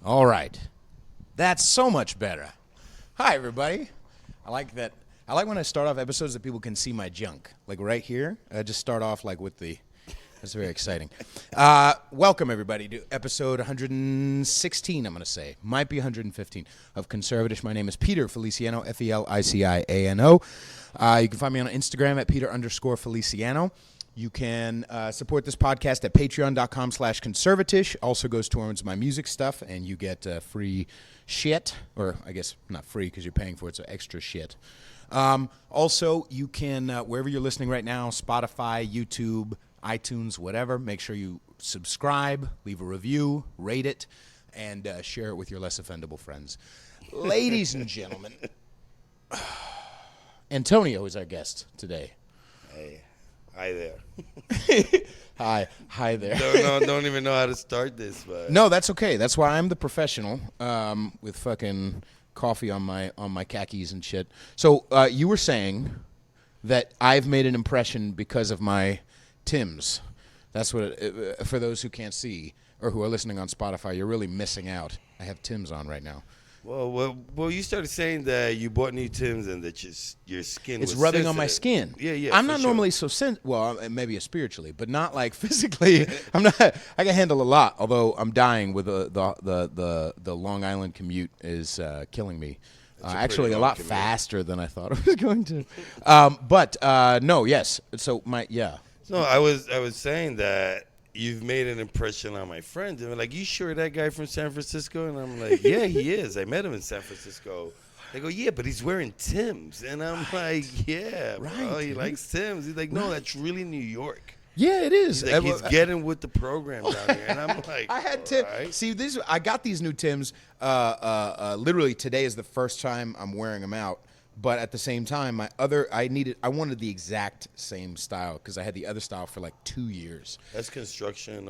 All right. That's so much better. Hi, everybody. I like that. I like when I start off episodes that people can see my junk. Like right here, I just start off like with the... That's very exciting. Welcome, everybody, to episode 116, I'm going to say. Might be 115 of CONSERVATISH. My name is Peter Feliciano, Feliciano. You can find me on Instagram at Peter_Feliciano. You can support this podcast at patreon.com/conservatish. Also goes towards my music stuff, and you get free shit. Or I guess not free because you're paying for it, so extra shit. Also, you can, wherever you're listening right now, Spotify, YouTube, iTunes, whatever, make sure you subscribe, leave a review, rate it, and share it with your less offendable friends. Ladies and gentlemen, Antonio is our guest today. Hey, hi there. Hi there. Don't even know how to start this, but No, that's okay. That's why I'm the professional with fucking coffee on my khakis and shit. So you were saying that I've made an impression because of my Tims. That's what for those who can't see or who are listening on Spotify, you're really missing out. I have Tims on right now. Well, you started saying that you bought new Tims and that your skin it's was rubbing sensitive. on my skin. Yeah. I'm not normally so well, maybe spiritually, but not like physically. I'm not. I can handle a lot. Although I'm dying with the Long Island commute is killing me. Actually, a lot commute. Faster than I thought it was going to. No, yes. So No, I was saying that you've made an impression on my friends. And they're like, you sure that guy from San Francisco? And I'm like, yeah, he is. I met him in San Francisco. They go, yeah, but he's wearing Tims. And I'm like, yeah, bro, he likes Tims. He's like, no, that's really New York. Yeah, it is. He's, like, he's getting with the program down here. And I'm like, I had Tims. right. See, I got these new Tims. Literally today is the first time I'm wearing them out. But at the same time, I wanted the exact same style because I had the other style for like 2 years. That's construction.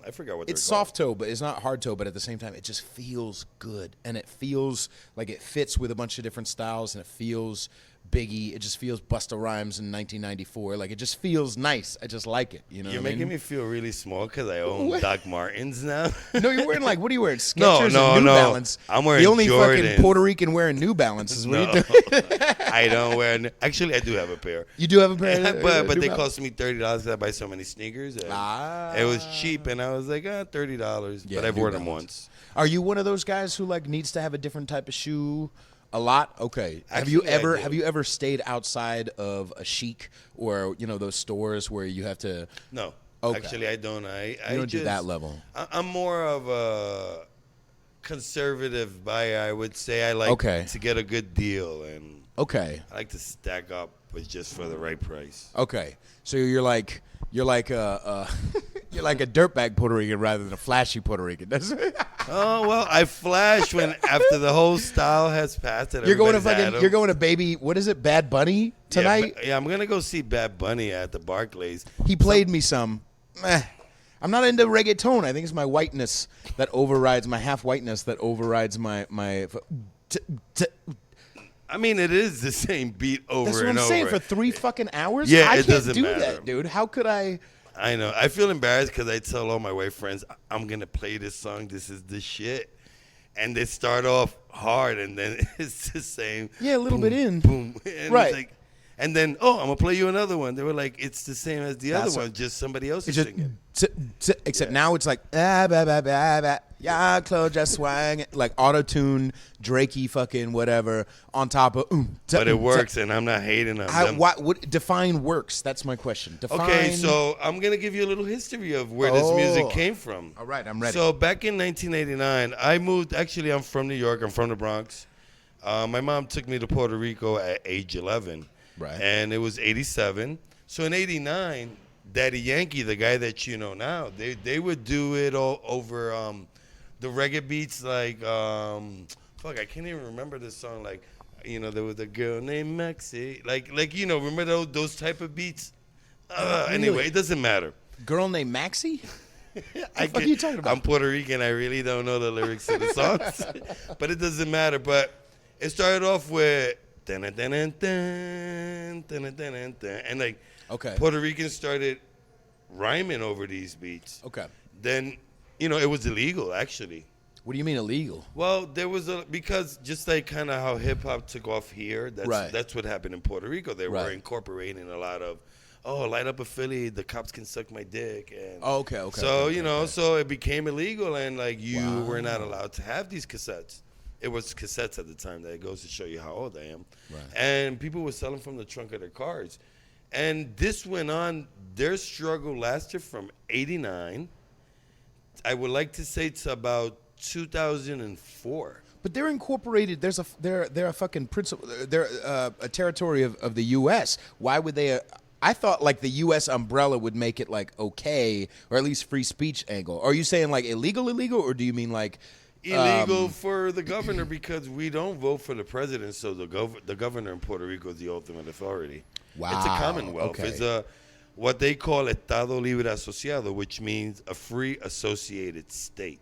I forgot what it's they're called. soft toe, but it's not hard toe. But at the same time, it just feels good, and it feels like it fits with a bunch of different styles, and it feels Biggie. It just feels Busta Rhymes in 1994. Like it just feels nice. I just like it. You know, You're what I making mean? me feel really small because I own Doc Martens now. No, you're wearing like, what are you wearing? Skechers No, and New Balance. I'm wearing the only Jordans. fucking Puerto Rican wearing New Balances. What are you doing? I don't wear. Actually, I do have a pair. You do have a pair, but New they Balance? cost me $30 because I buy so many sneakers. And it was cheap, and I was like, $30. Yeah, but I've New worn them Balance. once. Are you one of those guys who like needs to have a different type of shoe a lot? Okay. Actually, have you ever stayed outside of a chic or those stores where you have to? No. Okay. Actually, I don't. You don't do that level. I'm more of a conservative buyer, I would say. I like to get a good deal, and I like to stack up, but just for the right price. Okay. So you're like you're like a dirtbag Puerto Rican rather than a flashy Puerto Rican. Oh well, I flash when after the whole style has passed. You're going to baby. What is it? Bad Bunny tonight? Yeah, I'm gonna go see Bad Bunny at the Barclays. He played me some. I'm not into reggaeton. I think it's my whiteness that overrides my half whiteness that overrides my. I mean, it is the same beat over and over. That's what I'm saying. For 3 fucking hours? Yeah, I it doesn't can't do matter. that, dude. How could I? I know. I feel embarrassed because I tell all my white friends, I'm going to play this song. This is the shit. And they start off hard, and then it's the same. Yeah, a little boom, bit in. Boom. And right. It's like, and then, I'm going to play you another one. They were like, it's the same as the other one, just somebody else is singing. Except now it's like, yeah, close just swang. Like auto-tune, Drakey fucking whatever on top of. But it works, and I'm not hating on them. What define works? That's my question. Define. Okay, so I'm going to give you a little history of where this music came from. All right, I'm ready. So back in 1989, I moved. Actually, I'm from New York. I'm from the Bronx. My mom took me to Puerto Rico at age 11. Right. And it was 87. So in 89, Daddy Yankee, the guy that you know now, they would do it all over the reggae beats like, I can't even remember this song. Like, there was a girl named Maxie. Like remember those type of beats? Anyway, it doesn't matter. Girl named Maxie? What are you talking about? I'm Puerto Rican. I really don't know the lyrics to the songs. But it doesn't matter. But it started off with... And like Puerto Ricans started rhyming over these beats. Okay. Then, it was illegal, actually. What do you mean illegal? Well, there was because just like kind of how hip hop took off here, that's what happened in Puerto Rico. They were incorporating a lot of, light up a Philly, the cops can suck my dick. And Okay. So, so it became illegal, and like you were not allowed to have these cassettes. It was cassettes at the time. That goes to show you how old I am. Right. And people were selling from the trunk of their cars. And this went on. Their struggle lasted from 89. I would like to say to about 2004. But they're incorporated. They're a fucking principal. They're a territory of the U.S. Why would they? I thought like the U.S. umbrella would make it like okay, or at least free speech angle. Are you saying like illegal, or do you mean like illegal for the governor because we don't vote for the president? So the governor in Puerto Rico is the ultimate authority. Wow, it's a commonwealth. Okay. It's what they call Estado Libre Asociado, which means a free associated state.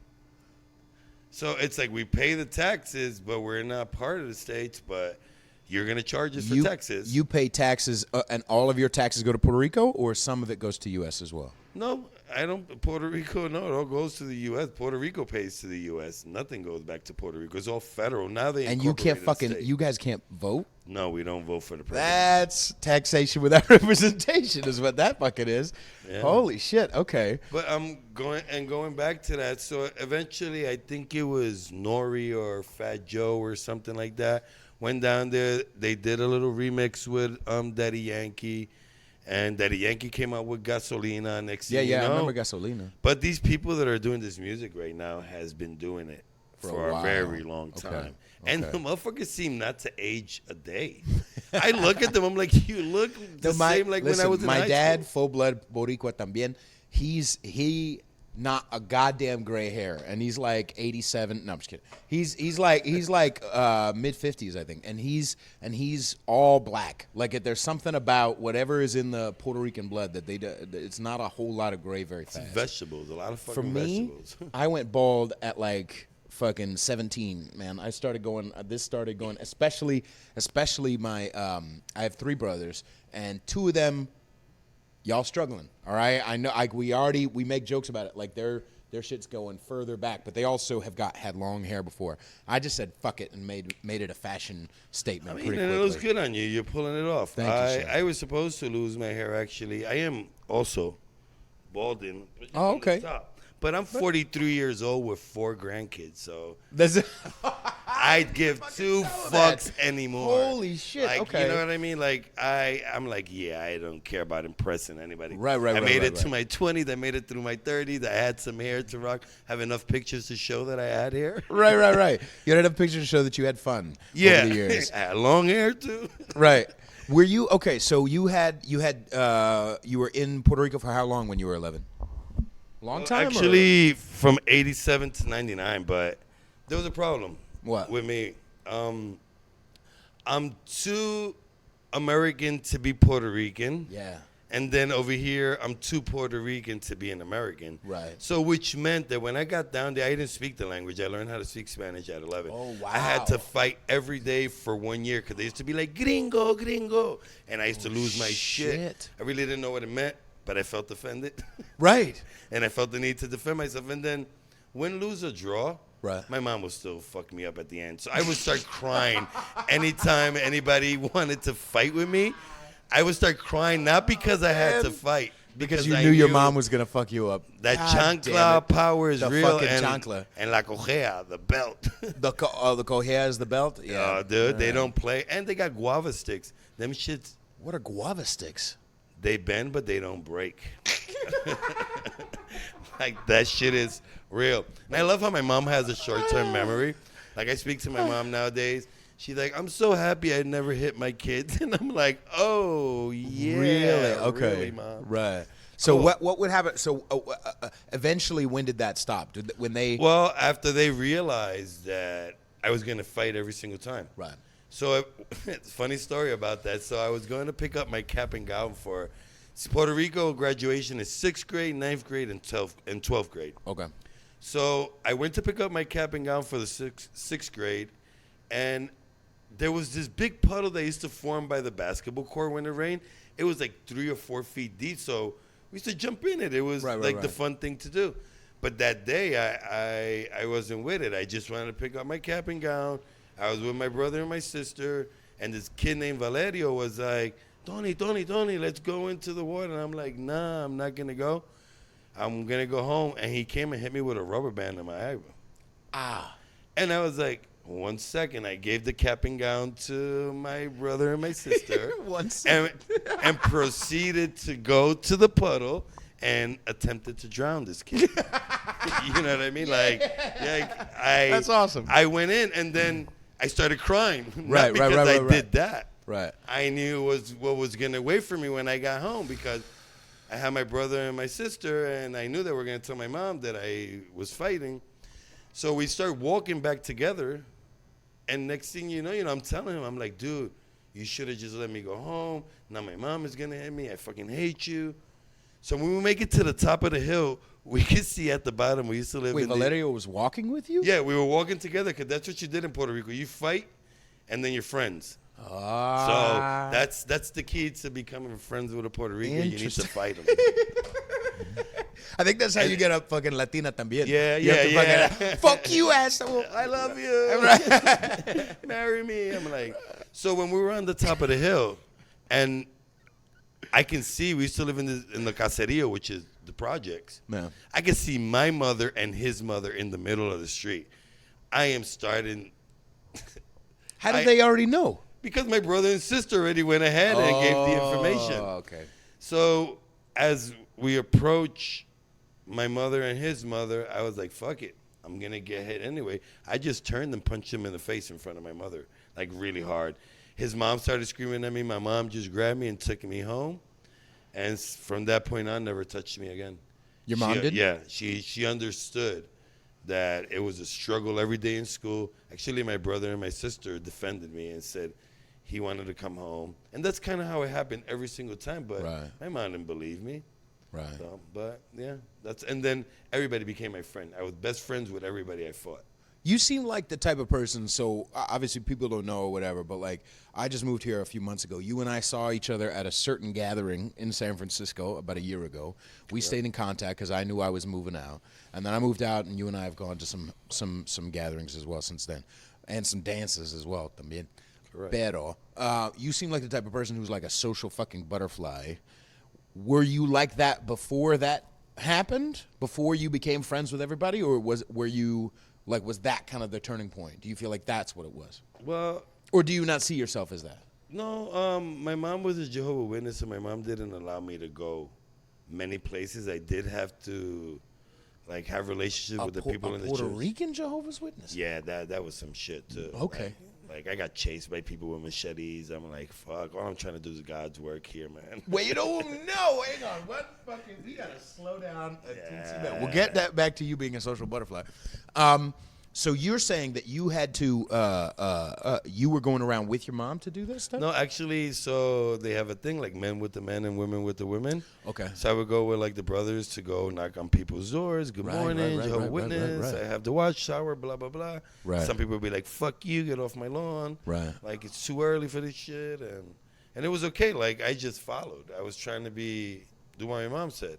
So it's like we pay the taxes, but we're not part of the states, but you're going to charge us for taxes. You pay taxes, and all of your taxes go to Puerto Rico, or some of it goes to U.S. as well? No, I don't. Puerto Rico, no, it all goes to the U.S. Puerto Rico pays to the U.S. Nothing goes back to Puerto Rico. It's all federal. Now they and you can't you guys can't vote? No, we don't vote for the president. That's taxation without representation is what that fucking is. Yeah. Holy shit, okay. But I'm going back to that. So eventually I think it was Nori or Fat Joe or something like that. Went down there. They did a little remix with Daddy Yankee. And Daddy Yankee came out with Gasolina next thing you know. I remember Gasolina. But these people that are doing this music right now has been doing it for a very long time. Okay. And the motherfuckers seem not to age a day. I look at them, I'm like, you look the same like when I was in high school. My dad, full-blood Boriqua también, he not a goddamn gray hair, and he's like 87. No, I'm just kidding. He's like mid-50s, I think, and he's all black. Like there's something about whatever is in the Puerto Rican blood that they do. It's not a whole lot of gray very fast. It's vegetables, a lot of fucking vegetables. For me, I went bald at like fucking 17, man. This started going, especially my, I have 3 brothers, and 2 of them, y'all struggling, all right? I know, we make jokes about it, like their shit's going further back, but they also had long hair before. I just said fuck it and made it a fashion statement. Pretty quickly. It looks good on you. You're pulling it off. Thank you, sir. I was supposed to lose my hair, actually. I am also balding. Oh, okay. But I'm 43 years old with 4 grandkids, so I'd give 2 fucks anymore. Holy shit! Like, okay, you know what I mean? Like I'm like, yeah, I don't care about impressing anybody. Right. I made it to my 20s. I made it through my 30s. I had some hair to rock. Have enough pictures to show that I had hair. Right. You had enough pictures to show that you had fun. Yeah, over the years. I had long hair too. Right. Were you okay? So you were in Puerto Rico for how long when you were 11? Long time? Actually, from 87 to 99, but there was a problem. What? With me. I'm too American to be Puerto Rican. Yeah. And then over here, I'm too Puerto Rican to be an American. Right. So which meant that when I got down there, I didn't speak the language. I learned how to speak Spanish at 11. Oh, wow. I had to fight every day for 1 year because they used to be like, gringo, gringo. And I used to lose my shit. I really didn't know what it meant, but I felt offended. Right. And I felt the need to defend myself. And then win, lose, or draw, right, my mom would still fuck me up at the end. So I would start crying anytime anybody wanted to fight with me. I would start crying, not because I had to fight. Because you knew your mom was going to fuck you up. That chancla power is real. And chancla. And la cojea, the belt. The cojea is the belt? Yeah. Oh, dude, they don't play. And they got guava sticks. Them shits. What are guava sticks? They bend, but they don't break. Like, that shit is real. And I love how my mom has a short-term memory. Like, I speak to my mom nowadays. She's like, I'm so happy I never hit my kids. And I'm like, oh, yeah. Really? Okay. Really, Mom. Right. So cool. What would happen? So eventually, when did that stop? When they... Well, after they realized that I was going to fight every single time. Right. So it's a funny story about that. So I was going to pick up my cap and gown for Puerto Rico. Graduation is 6th grade, 9th grade, and 12th grade. Okay. So I went to pick up my cap and gown for the 6th grade, and there was this big puddle that used to form by the basketball court when it rained. It was like 3 or 4 feet deep, so we used to jump in it. It was the fun thing to do. But that day, I wasn't with it. I just wanted to pick up my cap and gown. I was with my brother and my sister, and this kid named Valerio was like, Tony, let's go into the water. And I'm like, nah, I'm not going to go. I'm going to go home. And he came and hit me with a rubber band in my eyebrow. Ah. And I was like, 1 second. I gave the cap and gown to my brother and my sister. 1 second. And proceeded to go to the puddle and attempted to drown this kid. You know what I mean? That's awesome. I went in and then I started crying. Right, Not because I right. did that. Right. I knew what was going to wait for me when I got home because I had my brother and my sister, and I knew they were going to tell my mom that I was fighting. So we start walking back together, and next thing you know, I'm telling him, I'm like, dude, you should have just let me go home. Now my mom is going to hit me. I fucking hate you. So when we make it to the top of the hill, we can see at the bottom. We used to live Wait, in Valerio was walking with you? Yeah, we were walking together because that's what you did in Puerto Rico. You fight, and then you're friends. Ah. So that's the key to becoming friends with a Puerto Rican. You need to fight them. I think that's how you get a fucking Latina también. Yeah. Fuck you, asshole. I love you. Marry me. I'm like, so when we were on the top of the hill, and I can see we used to live in the caserio, which is the projects. Man. I can see my mother and his mother in the middle of the street. I am starting. How did they already know? Because my brother and sister already went ahead and gave the information. Okay. So as we approach my mother and his mother, I was like, fuck it. I'm going to get hit anyway. I just turned and punched him in the face in front of my mother, like really hard. His mom started screaming at me. My mom just grabbed me and took me home. And from that point on, never touched me again. Your mom did? Yeah. She understood that it was a struggle every day in school. Actually, my brother and my sister defended me and said he wanted to come home. And that's kind of how it happened every single time. But my mom didn't believe me. Right. So, but, yeah. And then everybody became my friend. I was best friends with everybody I fought. You seem like the type of person, so obviously people don't know or whatever, but like I just moved here a few months ago. You and I saw each other at a certain gathering in San Francisco about a year ago. We stayed in contact because I knew I was moving out. And then I moved out, and you and I have gone to some gatherings as well since then. And some dances as well también. Correct. Pero you seem like the type of person who's like a social fucking butterfly. Were you like that before that happened? Before you became friends with everybody? Or was that kind of the turning point? Do you feel like that's what it was? Well, or do you not see yourself as that? No, my mom was a Jehovah's Witness, and my mom didn't allow me to go many places. I did have to, like, have relationships with the people in the church. Puerto Rican Jehovah's Witness? Yeah, that was some shit, too. Okay. Like, I got chased by people with machetes. I'm like, fuck, all I'm trying to do is God's work here, man. Wait, you know, no, hang on. What fucking, we got to slow down a teensy bit. We'll get that back to you being a social butterfly. So you're saying that you had to, you were going around with your mom to do this stuff? No, actually, so they have a thing like men with the men and women with the women. Okay. So I would go with like the brothers to go knock on people's doors. Good morning, Jehovah's Witness. I have the watchtower, blah, blah, blah. Right. Some people would be like, fuck you, get off my lawn. Right. Like, it's too early for this shit. And it was okay. Like, I just followed. I was trying to do what my mom said.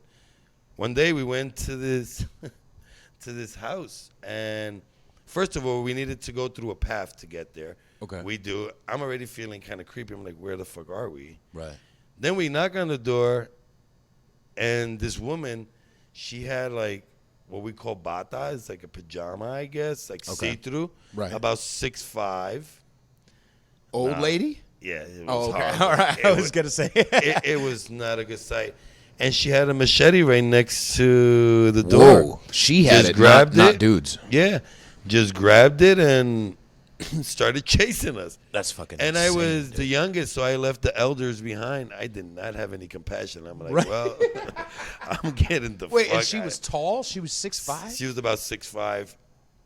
One day we went to this, to this house, and first of all, we needed to go through a path to get there. Okay. We do. I'm already feeling kind of creepy. I'm like, where the fuck are we? Right. Then we knock on the door, and this woman, she had like what we call bata. It's like a pajama, I guess, like see-through. Right. About 6'5". Old lady? Yeah. It was Oh, okay. horrible. All right. I was going to say. it was not a good sight. And she had a machete right next to the door. Whoa. She had Just it, grabbed not it. dudes. Yeah. Just grabbed it and started chasing us. That's fucking And insane, I was dude. the youngest, so I left the elders behind. I did not have any compassion. I'm like, Right. well, I'm getting the Wait, fuck and she out. was tall? She was 6'5"? She was about 6'5".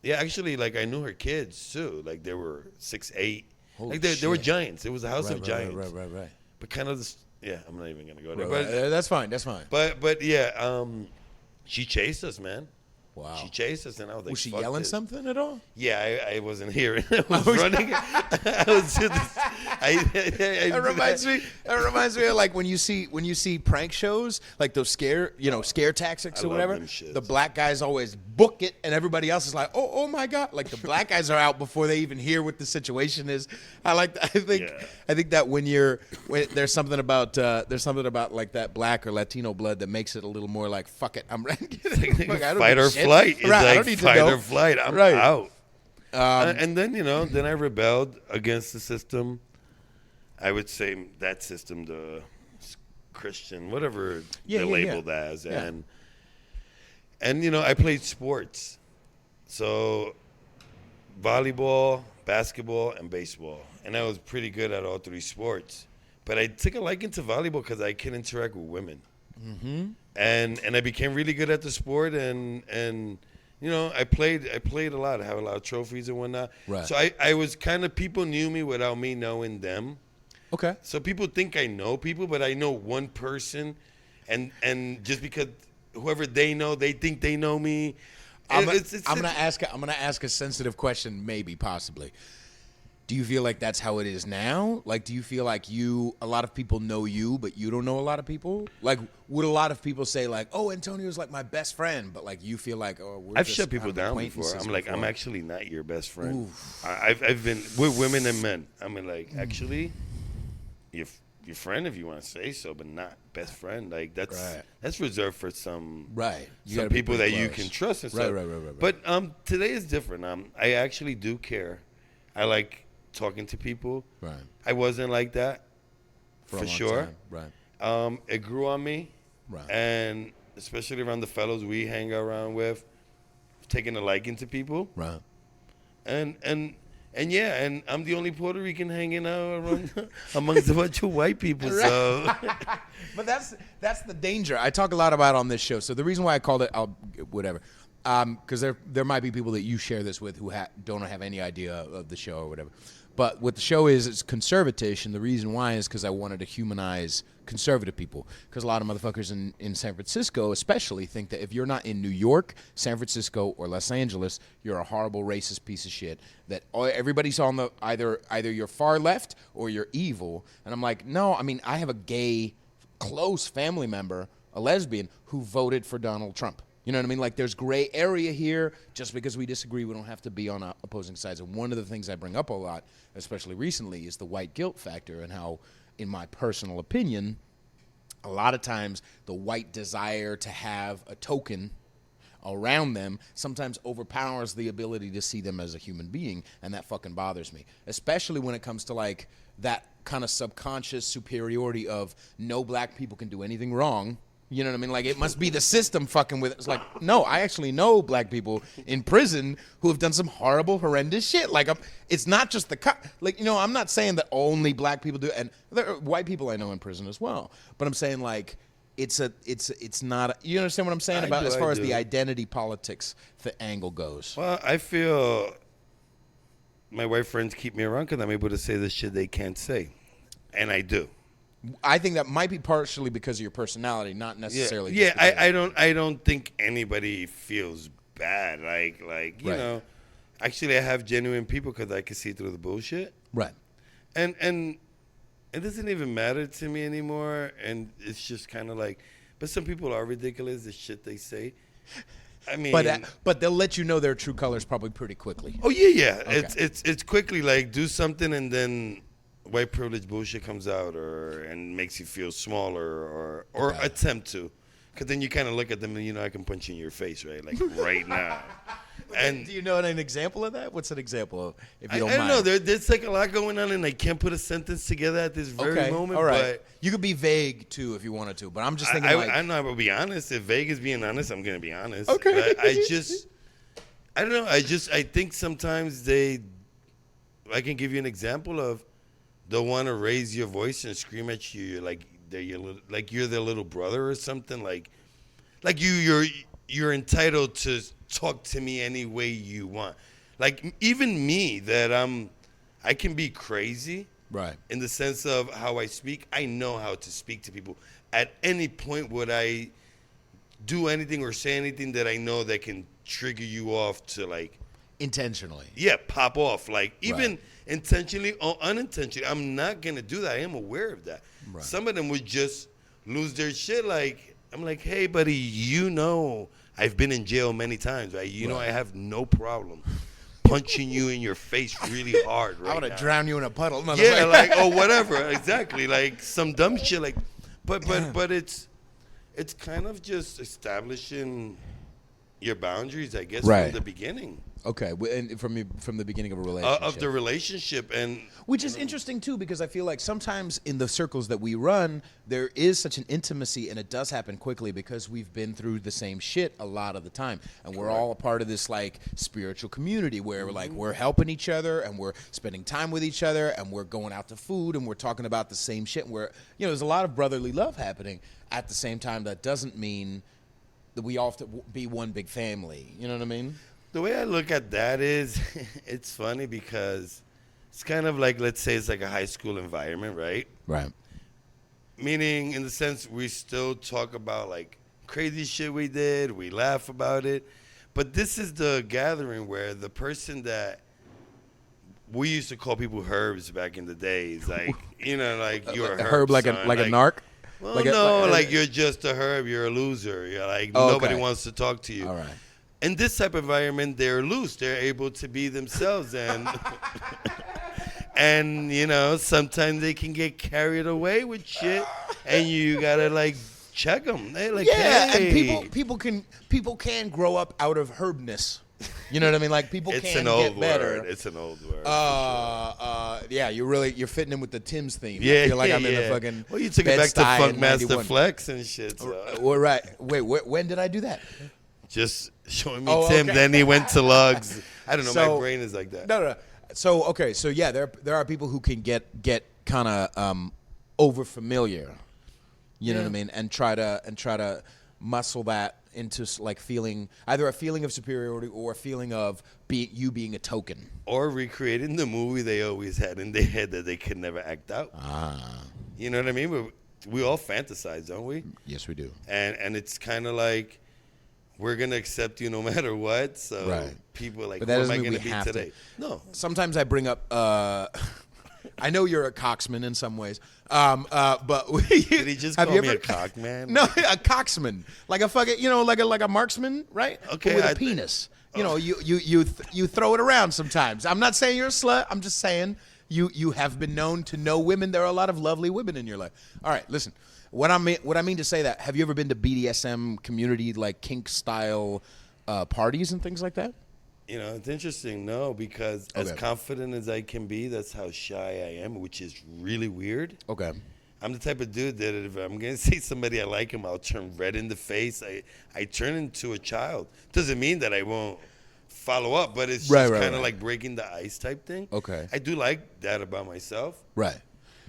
Yeah, actually, like, I knew her kids, too. Like, they were 6'8". Holy Like, they were shit. giants. It was a house of giants. Right. But kind of, yeah, I'm not even going to go there. Right. That's fine. But yeah, she chased us, man. Wow. She chased us, and I was like, Was she fuck yelling this. something at all? Yeah, I wasn't hearing. I was running. I was just, That reminds me. That reminds me of like when you see prank shows, like those scare tactics I or love whatever. them shits. The black guys always book it, and everybody else is like, oh my god! Like the black guys are out before they even hear what the situation is. I think that when there's something about like that black or Latino blood that makes it a little more like fuck it, I'm ready. Fight or flight. It's Right, I like don't need to fight know. or flight. I'm Right. out. And then then I rebelled against the system. I would say that system, the Christian, whatever they're labeled as, Yeah. and I played sports, so volleyball, basketball, and baseball, and I was pretty good at all three sports. But I took a liking to volleyball because I can interact with women, and I became really good at the sport, and I played a lot. I have a lot of trophies and whatnot. Right. So I was kind of, people knew me without me knowing them. Okay. So people think I know people, but I know one person, and just because whoever they know, they think they know me. I'm gonna ask a sensitive question, maybe, possibly. Do you feel like that's how it is now? Like, do you feel like a lot of people know you, but you don't know a lot of people? Like, would a lot of people say like, "Oh, Antonio's like my best friend," but like you feel like, "Oh, I've shut people down before. I'm like, I'm actually not your best friend. I've been with women and men. I mean, like, actually, your friend if you want to say so, but not best friend. Like that's reserved for some some people that you can trust and stuff. Right. But today is different. I actually do care. I like talking to people. Right. I wasn't like that For a for long sure. time. Right. It grew on me. Right. And especially around the fellows we hang around with, taking a liking to people. Right. And I'm the only Puerto Rican hanging out around amongst a bunch of white people. So, but that's the danger. I talk a lot about on this show. So the reason why I called it, whatever, because there might be people that you share this with who don't have any idea of the show or whatever. But what the show is, it's conservatish, and the reason why is because I wanted to humanize conservative people. Because a lot of motherfuckers in San Francisco especially think that if you're not in New York, San Francisco, or Los Angeles, you're a horrible racist piece of shit. That everybody's on the either you're far left or you're evil. And I'm like, no, I mean, I have a gay, close family member, a lesbian, who voted for Donald Trump. You know what I mean? Like, there's gray area here. Just because we disagree, we don't have to be on opposing sides. And one of the things I bring up a lot, especially recently, is the white guilt factor and how, in my personal opinion, a lot of times the white desire to have a token around them sometimes overpowers the ability to see them as a human being, and that fucking bothers me. Especially when it comes to, like, that kind of subconscious superiority of no black people can do anything wrong. You know what I mean? Like, it must be the system fucking with it. It's like, no, I actually know black people in prison who have done some horrible, horrendous shit. Like, it's not just I'm not saying that only black people do, and there are white people I know in prison as well. But I'm saying, like, it's not. You understand what I'm saying as far as the identity politics the angle goes? Well, I feel my white friends keep me around because I'm able to say the shit they can't say, and I do. I think that might be partially because of your personality, not necessarily. Yeah, I don't think anybody feels bad. Like you know, actually, I have genuine people because I can see through the bullshit. Right. And it doesn't even matter to me anymore. And it's just kind of like, but some people are ridiculous. The shit they say. I mean, but they'll let you know their true colors probably pretty quickly. Oh yeah. Okay. It's quickly like do something and then white privilege bullshit comes out and makes you feel smaller or attempt to, because then you kind of look at them and I can punch you in your face right right now. And do you know an example of that? What's an example of, if you don't mind? I don't know. There's like a lot going on and I can't put a sentence together at this very moment. All right. But you could be vague too if you wanted to, but I'm just thinking I'm not going to be honest. If vague is being honest, I'm going to be honest. Okay. I don't know. I think sometimes I can give you an example of, they'll want to raise your voice and scream at you like you're their little brother or something. Like you're entitled to talk to me any way you want. Like even me, that I can be crazy, right? In the sense of how I speak. I know how to speak to people. At any point, would I do anything or say anything that I know that can trigger you off to like intentionally. Yeah, pop off. Like, even Right. intentionally or unintentionally, I'm not going to do that. I am aware of that. Right. Some of them would just lose their shit. Like, I'm like, hey, buddy, I've been in jail many times, right? You know I have no problem punching you in your face really hard right I would have now. drowned you in a puddle. Yeah, like, or whatever. Exactly. Like, some dumb shit. Like, but it's kind of just establishing your boundaries, I guess, Right. from the beginning. Okay, and from the beginning of a relationship. Of the relationship. And Which is interesting too, because I feel like sometimes in the circles that we run, there is such an intimacy, and it does happen quickly because we've been through the same shit a lot of the time, and we're all a part of this like spiritual community where like we're helping each other and we're spending time with each other and we're going out to food and we're talking about the same shit. And there's a lot of brotherly love happening at the same time. That doesn't mean that we all have to be one big family. You know what I mean? the way I look at that is, it's funny because it's kind of like, let's say it's like a high school environment, right? Right. Meaning, in the sense, we still talk about like crazy shit we did, we laugh about it. But this is the gathering where the person that we used to call people herbs back in the days, like, like you're a herb, like son. a narc. Well, Like no, you're just a herb. You're a loser. You're like, nobody okay. wants to talk to you. All right. In this type of environment, they're loose. They're able to be themselves, and and sometimes they can get carried away with shit, and you gotta like check them. They like, hey. And people can grow up out of herbness. You know what I mean? Like people It's can an old get better. word. It's an old word. Yeah, you're fitting in with the Tim's theme. Yeah, I feel like I'm in yeah. the fucking. Well, you took it back to Bed-Stuy Funk in Master 91. Flex and shit. So. Well, right. Wait, when did I do that? Just showing me Oh, Tim. okay. Then he went to Lugs. I don't know. So- my brain is like that. No. So yeah, there are people who can get kind of over familiar. You know what I mean, and try to muscle that into like feeling either a feeling of superiority or a feeling of you being a token. Or recreating the movie they always had in their head that they could never act out. You know what I mean? We all fantasize, don't we? Yes, we do. And it's kind of like we're gonna accept you no matter what. So Right. people are like, But who that am I doesn't mean gonna we be have today? to. No. Sometimes I bring up. I know you're a coxman in some ways, but Did he just have call you me ever, a cock man? No, a coxman, like a fucking, like a marksman, right? Okay, But with a penis. You throw it around sometimes. I'm not saying you're a slut. I'm just saying you have been known to know women. There are a lot of lovely women in your life. All right, listen. What I mean to say that, have you ever been to BDSM community like kink style parties and things like that? It's interesting, no, because as Okay. confident as I can be, that's how shy I am, which is really weird. Okay. I'm the type of dude that if I'm going to see somebody I like him, I'll turn red in the face. I turn into a child. Doesn't mean that I won't follow up, but it's Right, just right, kind of right. like breaking the ice type thing. Okay. I do like that about myself. Right.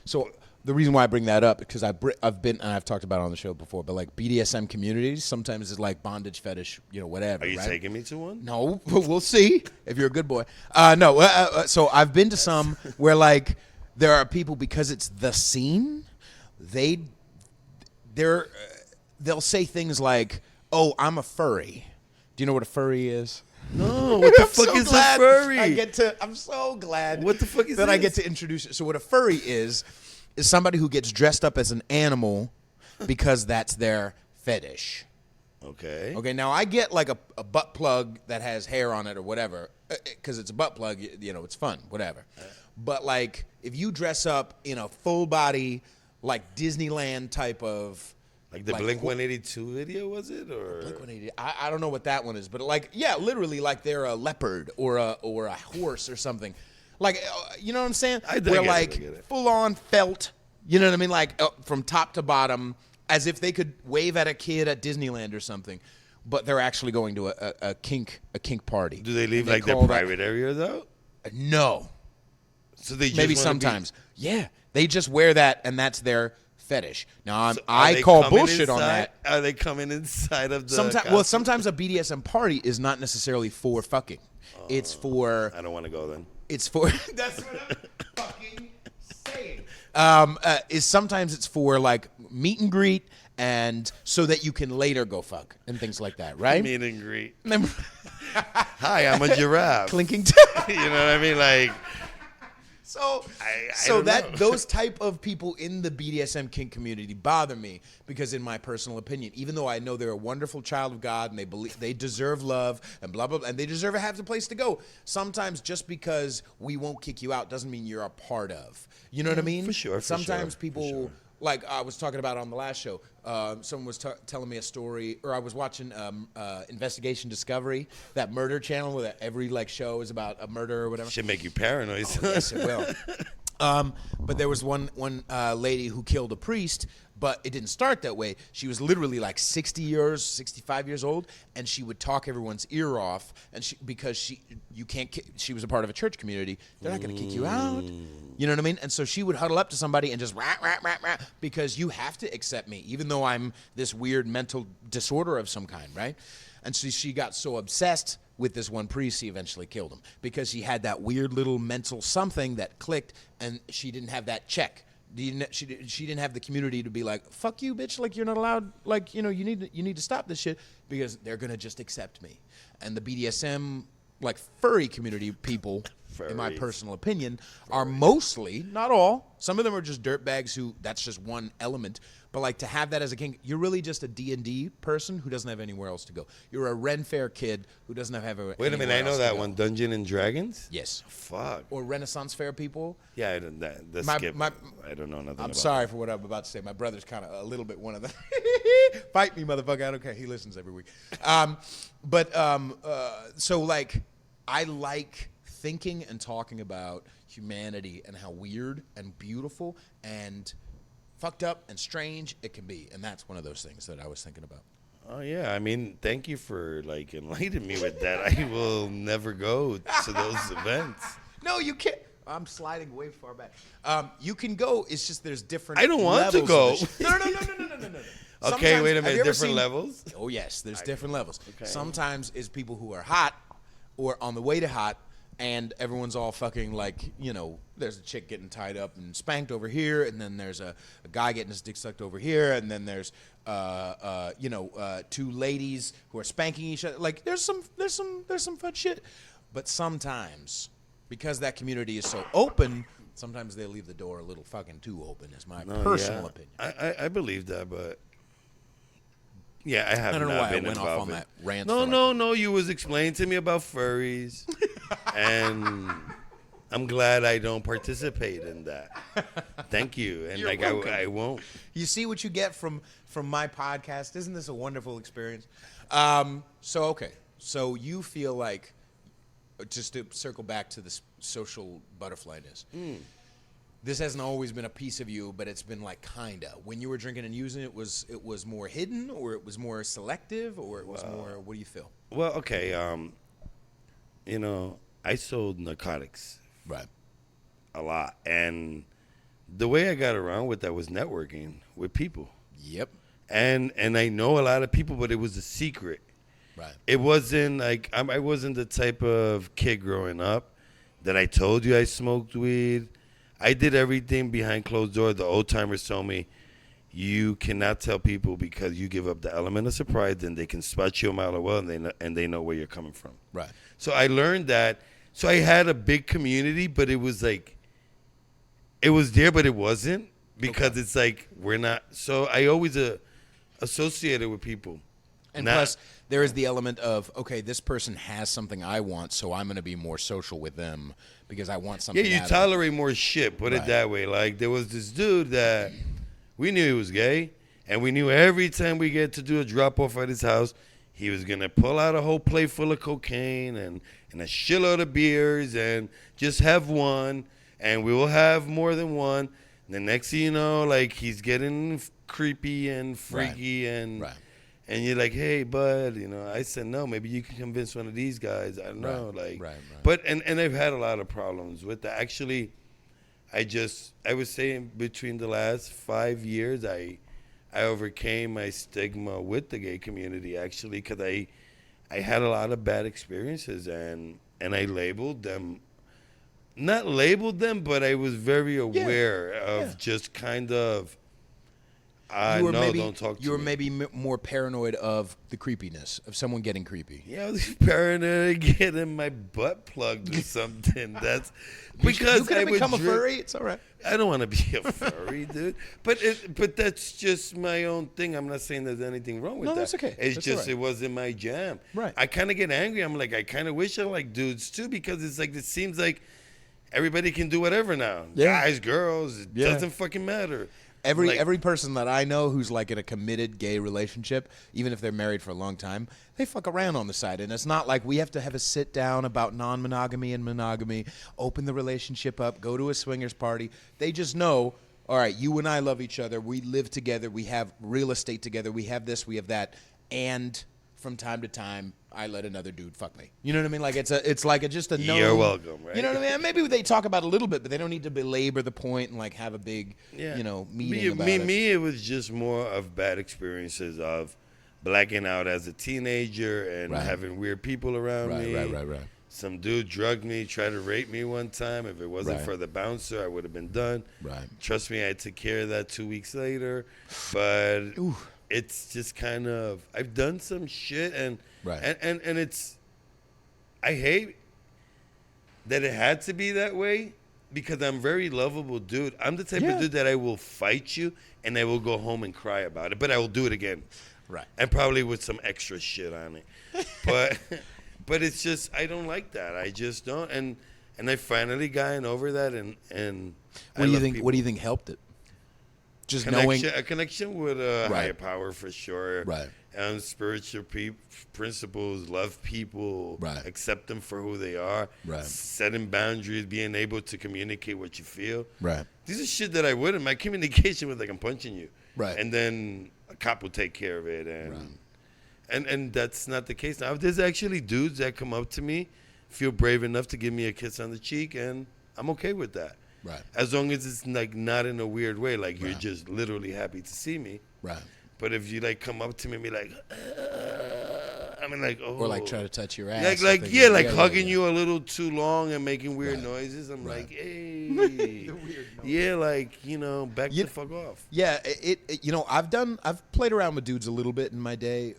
So the reason why I bring that up is because I've been, and I've talked about it on the show before, but like BDSM communities sometimes it's like bondage fetish, whatever. Are you right? taking me to one? No, we'll see if you're a good boy. No, so I've been to some where like there are people, because it's the scene, they'll say things like, "Oh, I'm a furry." Do you know what a furry is? No, what the I'm fuck so is glad a furry? I'm so glad. What the fuck is that I get this? to introduce it. So what a furry is somebody who gets dressed up as an animal because that's their fetish. Okay. Okay, now I get like a butt plug that has hair on it or whatever, because it's a butt plug, it's fun, whatever. But like if you dress up in a full body, like Disneyland type of, Like the Blink 182 video, was it? Or Blink 182, I don't know what that one is, but like, yeah, literally like they're a leopard or a horse or something. Like, you know what I'm saying? I Where get it, like I get it. full on felt, you know what I mean? Like from top to bottom, as if they could wave at a kid at Disneyland or something, but they're actually going to a kink party. do they leave And like their call that- private areas out? No, So they just maybe wanna sometimes. Yeah, they just wear that, and that's their fetish. Now Are I they call coming bullshit on inside? that. Are they coming inside of the? Sometimes a BDSM party is not necessarily for fucking. It's for. I don't want to go then. It's for. That's what I'm fucking saying. Sometimes it's for like meet and greet, and so that you can later go fuck and things like that, right? Meet and greet. Hi, I'm a giraffe. Clinking. You know what I mean? Like, So, I don't know. those type of people in the BDSM kink community bother me because, in my personal opinion, even though I know they're a wonderful child of God and they deserve love and blah blah blah, and they deserve to have the place to go. Sometimes just because we won't kick you out doesn't mean you're a part of. You know what I mean? For sure. Sometimes people. Like I was talking about on the last show, someone was telling me a story, or I was watching Investigation Discovery, that murder channel where every show is about a murder or whatever. Should make you paranoid. Oh, yes, it will. But there was one lady who killed a priest, but it didn't start that way. She was literally 65 years old, and she would talk everyone's ear off, and she was a part of a church community. They're not going to kick you out. You know what I mean? And so she would huddle up to somebody and just rah, rah, rah, rah, because you have to accept me, even though I'm this weird mental disorder of some kind, right? And so she got so obsessed with this one priest, he eventually killed him because she had that weird little mental something that clicked, and she didn't have that check. She didn't have the community to be like, fuck you, bitch, you're not allowed, you need to stop this shit because they're gonna just accept me. And the BDSM furry community people, in my personal opinion, are mostly, not all, some of them are just dirtbags who, that's just one element, but to have that as a kink, you're really just a D&D person who doesn't have anywhere else to go. You're a Ren Fair kid who doesn't have Wait a minute, I know that one, Dungeon and Dragons? Yes. Fuck. Or Renaissance Fair people. Yeah, I don't, I don't know nothing I'm about sorry that. for what I'm about to say. My brother's kind of a little bit one of them. Fight me, motherfucker. I don't care. He listens every week. So I like thinking and talking about humanity and how weird and beautiful and fucked up and strange it can be. And that's one of those things that I was thinking about. Oh, yeah. I mean, thank you for, enlightening me with that. I will never go to those events. No, you can't. I'm sliding way far back. You can go. It's just there's different I don't want to levels go. of No. Okay, Sometimes- wait a have you minute. ever Different seen- levels? Oh, yes. There's different levels. Okay. Sometimes it's people who are hot or on the way to hot, and everyone's all fucking there's a chick getting tied up and spanked over here, and then there's a guy getting his dick sucked over here, and then there's two ladies who are spanking each other. There's some fun shit. But sometimes, because that community is so open, sometimes they leave the door a little fucking too open, is my personal opinion. I believe that, but yeah, I have I don't know not why I been went involved off on in- that rant. No. You was explaining to me about furries, and I'm glad I don't participate in that. Thank you, and You're welcome. I won't. You see what you get from my podcast. Isn't this a wonderful experience? So you feel like, just to circle back to this social butterflyness, this hasn't always been a piece of you, but it's been kinda. When you were drinking and using it, it was more hidden, or it was more selective, or it was more. What do you feel? Well, okay. I sold narcotics Right. a lot, and the way I got around with that was networking with people. Yep. And I know a lot of people, but it was a secret. Right. It wasn't I wasn't the type of kid growing up that I told you I smoked weed. I did everything behind closed doors. The old timers told me, you cannot tell people because you give up the element of surprise, then they can spot you a mile away and they know where you're coming from. Right. So I learned that. So I had a big community, but it was it was there, but it wasn't because it's we're not. So I always associated with people. And plus, there is the element of, okay, this person has something I want, so I'm going to be more social with them because I want something. Yeah, you out of tolerate more shit, put it Right. that way. There was this dude that we knew he was gay, and we knew every time we get to do a drop-off at his house, he was going to pull out a whole plate full of cocaine and a shitload of beers and just have one, and we will have more than one. And the next thing you know, he's getting creepy and freaky and... Right. And you're like, hey, bud, I said, no, maybe you can convince one of these guys. I don't know. Right. But, and I've had a lot of problems with that. Actually, I was saying between the last 5 years, I overcame my stigma with the gay community, actually, because I had a lot of bad experiences and I labeled them. Not labeled them, but I was very aware of just kind of you were No, maybe don't talk to you were me. maybe more paranoid of the creepiness of someone getting creepy. Yeah, I was paranoid getting my butt plugged or something. That's because you could I have would become a drink. furry. It's all right. I don't want to be a furry, dude. But that's just my own thing. I'm not saying there's anything wrong with No, that. that's okay. It's That's just all right. it wasn't my jam. Right. I kind of get angry. I'm like, I kind of wish I like dudes too, because it's like it seems like everybody can do whatever now. Yeah. Guys, girls, it Yeah. doesn't fucking matter. Every Like- every person that I know who's like in a committed gay relationship, even if they're married for a long time, they fuck around on the side. And it's not like we have to have a sit down about non-monogamy and monogamy, open the relationship up, go to a swingers party. They just know, all right, you and I love each other. We live together. We have real estate together. We have this, we have that. And from time to time, I let another dude fuck me. You know what I mean? Like it's like just a known. You're welcome, right? You know what I mean? And maybe they talk about it a little bit, but they don't need to belabor the point and like have a big, meeting about it. It was just more of bad experiences of blacking out as a teenager and Right. having weird people around me. Right. Some dude drugged me, tried to rape me one time. If it wasn't Right. for the bouncer, I would have been done. Right. Trust me, I took care of that 2 weeks later. But Ooh. it's just kind of, I've done some shit and Right. and it's, I hate that it had to be that way because I'm very lovable dude. I'm the type Yeah. of dude that I will fight you and I will go home and cry about it, but I will do it again. Right. And probably with some extra shit on it. But but it's just I don't like that. I just don't. And I finally gotten over that and What do you think? What do you think helped it? Just knowing. a connection with a Right. higher power for sure. Right. And spiritual principles, love people, Right. accept them for who they are, Right. setting boundaries, being able to communicate what you feel. Right. These are shit that I wouldn't. My communication was like I'm punching you. Right. And then a cop will take care of it. And that's not the case now. There's actually dudes that come up to me, feel brave enough to give me a kiss on the cheek, and I'm okay with that. Right. As long as it's like not in a weird way, like you're Right. just literally happy to see me. Right. But if you like come up to me and be like, I mean like, oh, Or like try to touch your ass. like or yeah, things. like hugging you a little too long and making weird Right. noises. I'm Right. like, hey, yeah, like back the fuck off. Yeah, I've played around with dudes a little bit in my day.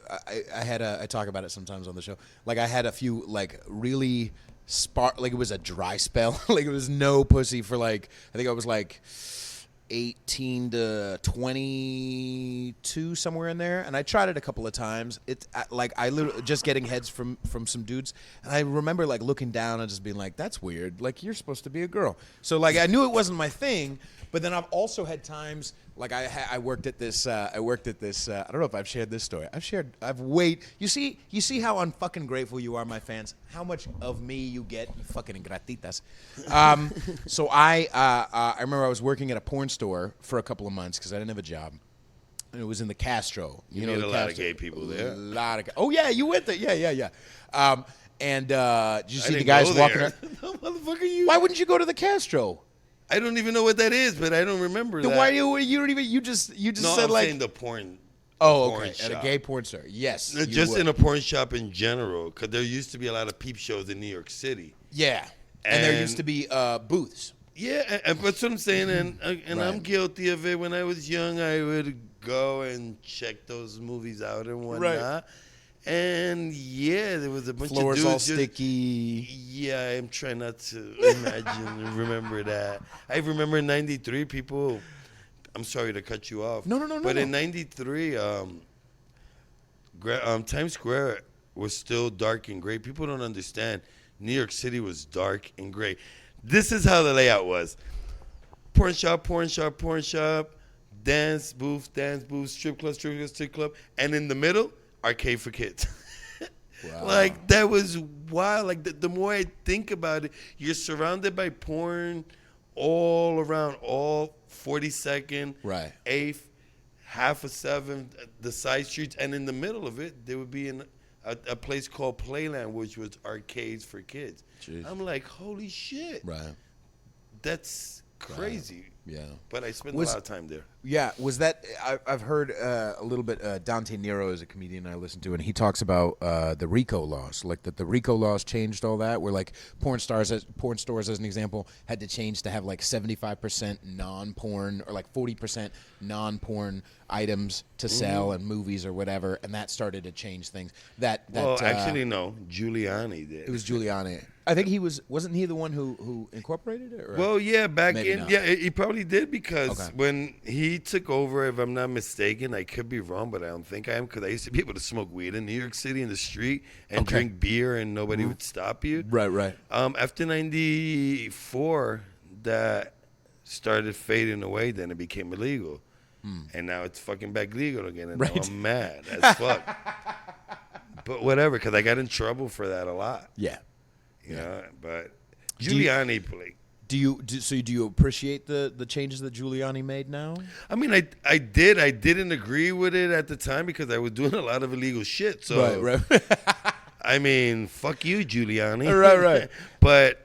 I talk about it sometimes on the show. Like I had a few like really like it was a dry spell. Like it was no pussy for like I think I was like 18 to 22 somewhere in there, and I tried it a couple of times. I literally just getting heads from some dudes, and I remember like looking down and just being like, "That's weird. Like you're supposed to be a girl." So like I knew it wasn't my thing, but then I've also had times like I worked at this. I don't know if I've shared this story. You see how unfucking grateful you are, my fans. How much of me you get, you fucking gratitas. So I remember I was working at a porn store for a couple of months because I didn't have a job, and it was in the Castro. You know meet the a lot of Castro. gay people there. A lot of. Oh yeah, you went there. Yeah. And did you see the didn't guys go walking there. around? No, motherfucker, you. Why wouldn't you go to the Castro? I don't even know what that is, but I don't remember Then that. why you don't even you just No, said I'm like saying the porn. oh porn okay at a shop. gay porn store. Yes, you Just would. in a porn shop in general, because there used to be a lot of peep shows in New York City. Yeah, and there used And- to be booths. Yeah, and that's what I'm saying, and I'm Right. guilty of it. When I was young, I would go and check those movies out and whatnot. And yeah, there was a bunch Floors of dudes all just- sticky. Yeah, I'm trying not to imagine and remember that. I remember in '93, people. I'm sorry to cut you off. No, But no. in '93, Times Square was still dark and gray. People don't understand. New York City was dark and gray. This is how the layout was: porn shop, porn shop, porn shop, dance booth, strip club, and in the middle, arcade for kids. Wow. Like that was wild. Like the more I think about it, you're surrounded by porn all around, all 42nd, Right. 8th, half of 7th, the side streets, and in the middle of it, there would be a place called Playland, which was arcades for kids. Jeez. I'm like, holy shit. Right. That's crazy. Yeah. But I spent a Was- lot of time there. Yeah, was that? I've heard a little bit. Dante Nero is a comedian I listen to, and he talks about the RICO laws, like that the RICO laws changed all that. Where like porn stores, as an example, had to change to have like 75% non-porn or like 40% non-porn items to sell and movies or whatever, and that started to change things. Well, actually, no. Giuliani did. It was Giuliani. I think he wasn't he the one who incorporated it? Or? Well, yeah, back Maybe in not. yeah, he probably did because Okay. when he took over, if I'm not mistaken, I could be wrong, but I don't think I am because I used to be able to smoke weed in New York City in the street and Okay. drink beer and nobody would stop you. Right. After '94, that started fading away. Then it became illegal, and now it's fucking back legal again. And now Right. I'm mad as fuck. But whatever, because I got in trouble for that a lot. Yeah. You know, but Do you- Giuliani played. Do you appreciate the changes that Giuliani made now? I mean, I didn't agree with it at the time because I was doing a lot of illegal shit. So, Right. I mean, fuck you, Giuliani. Right. But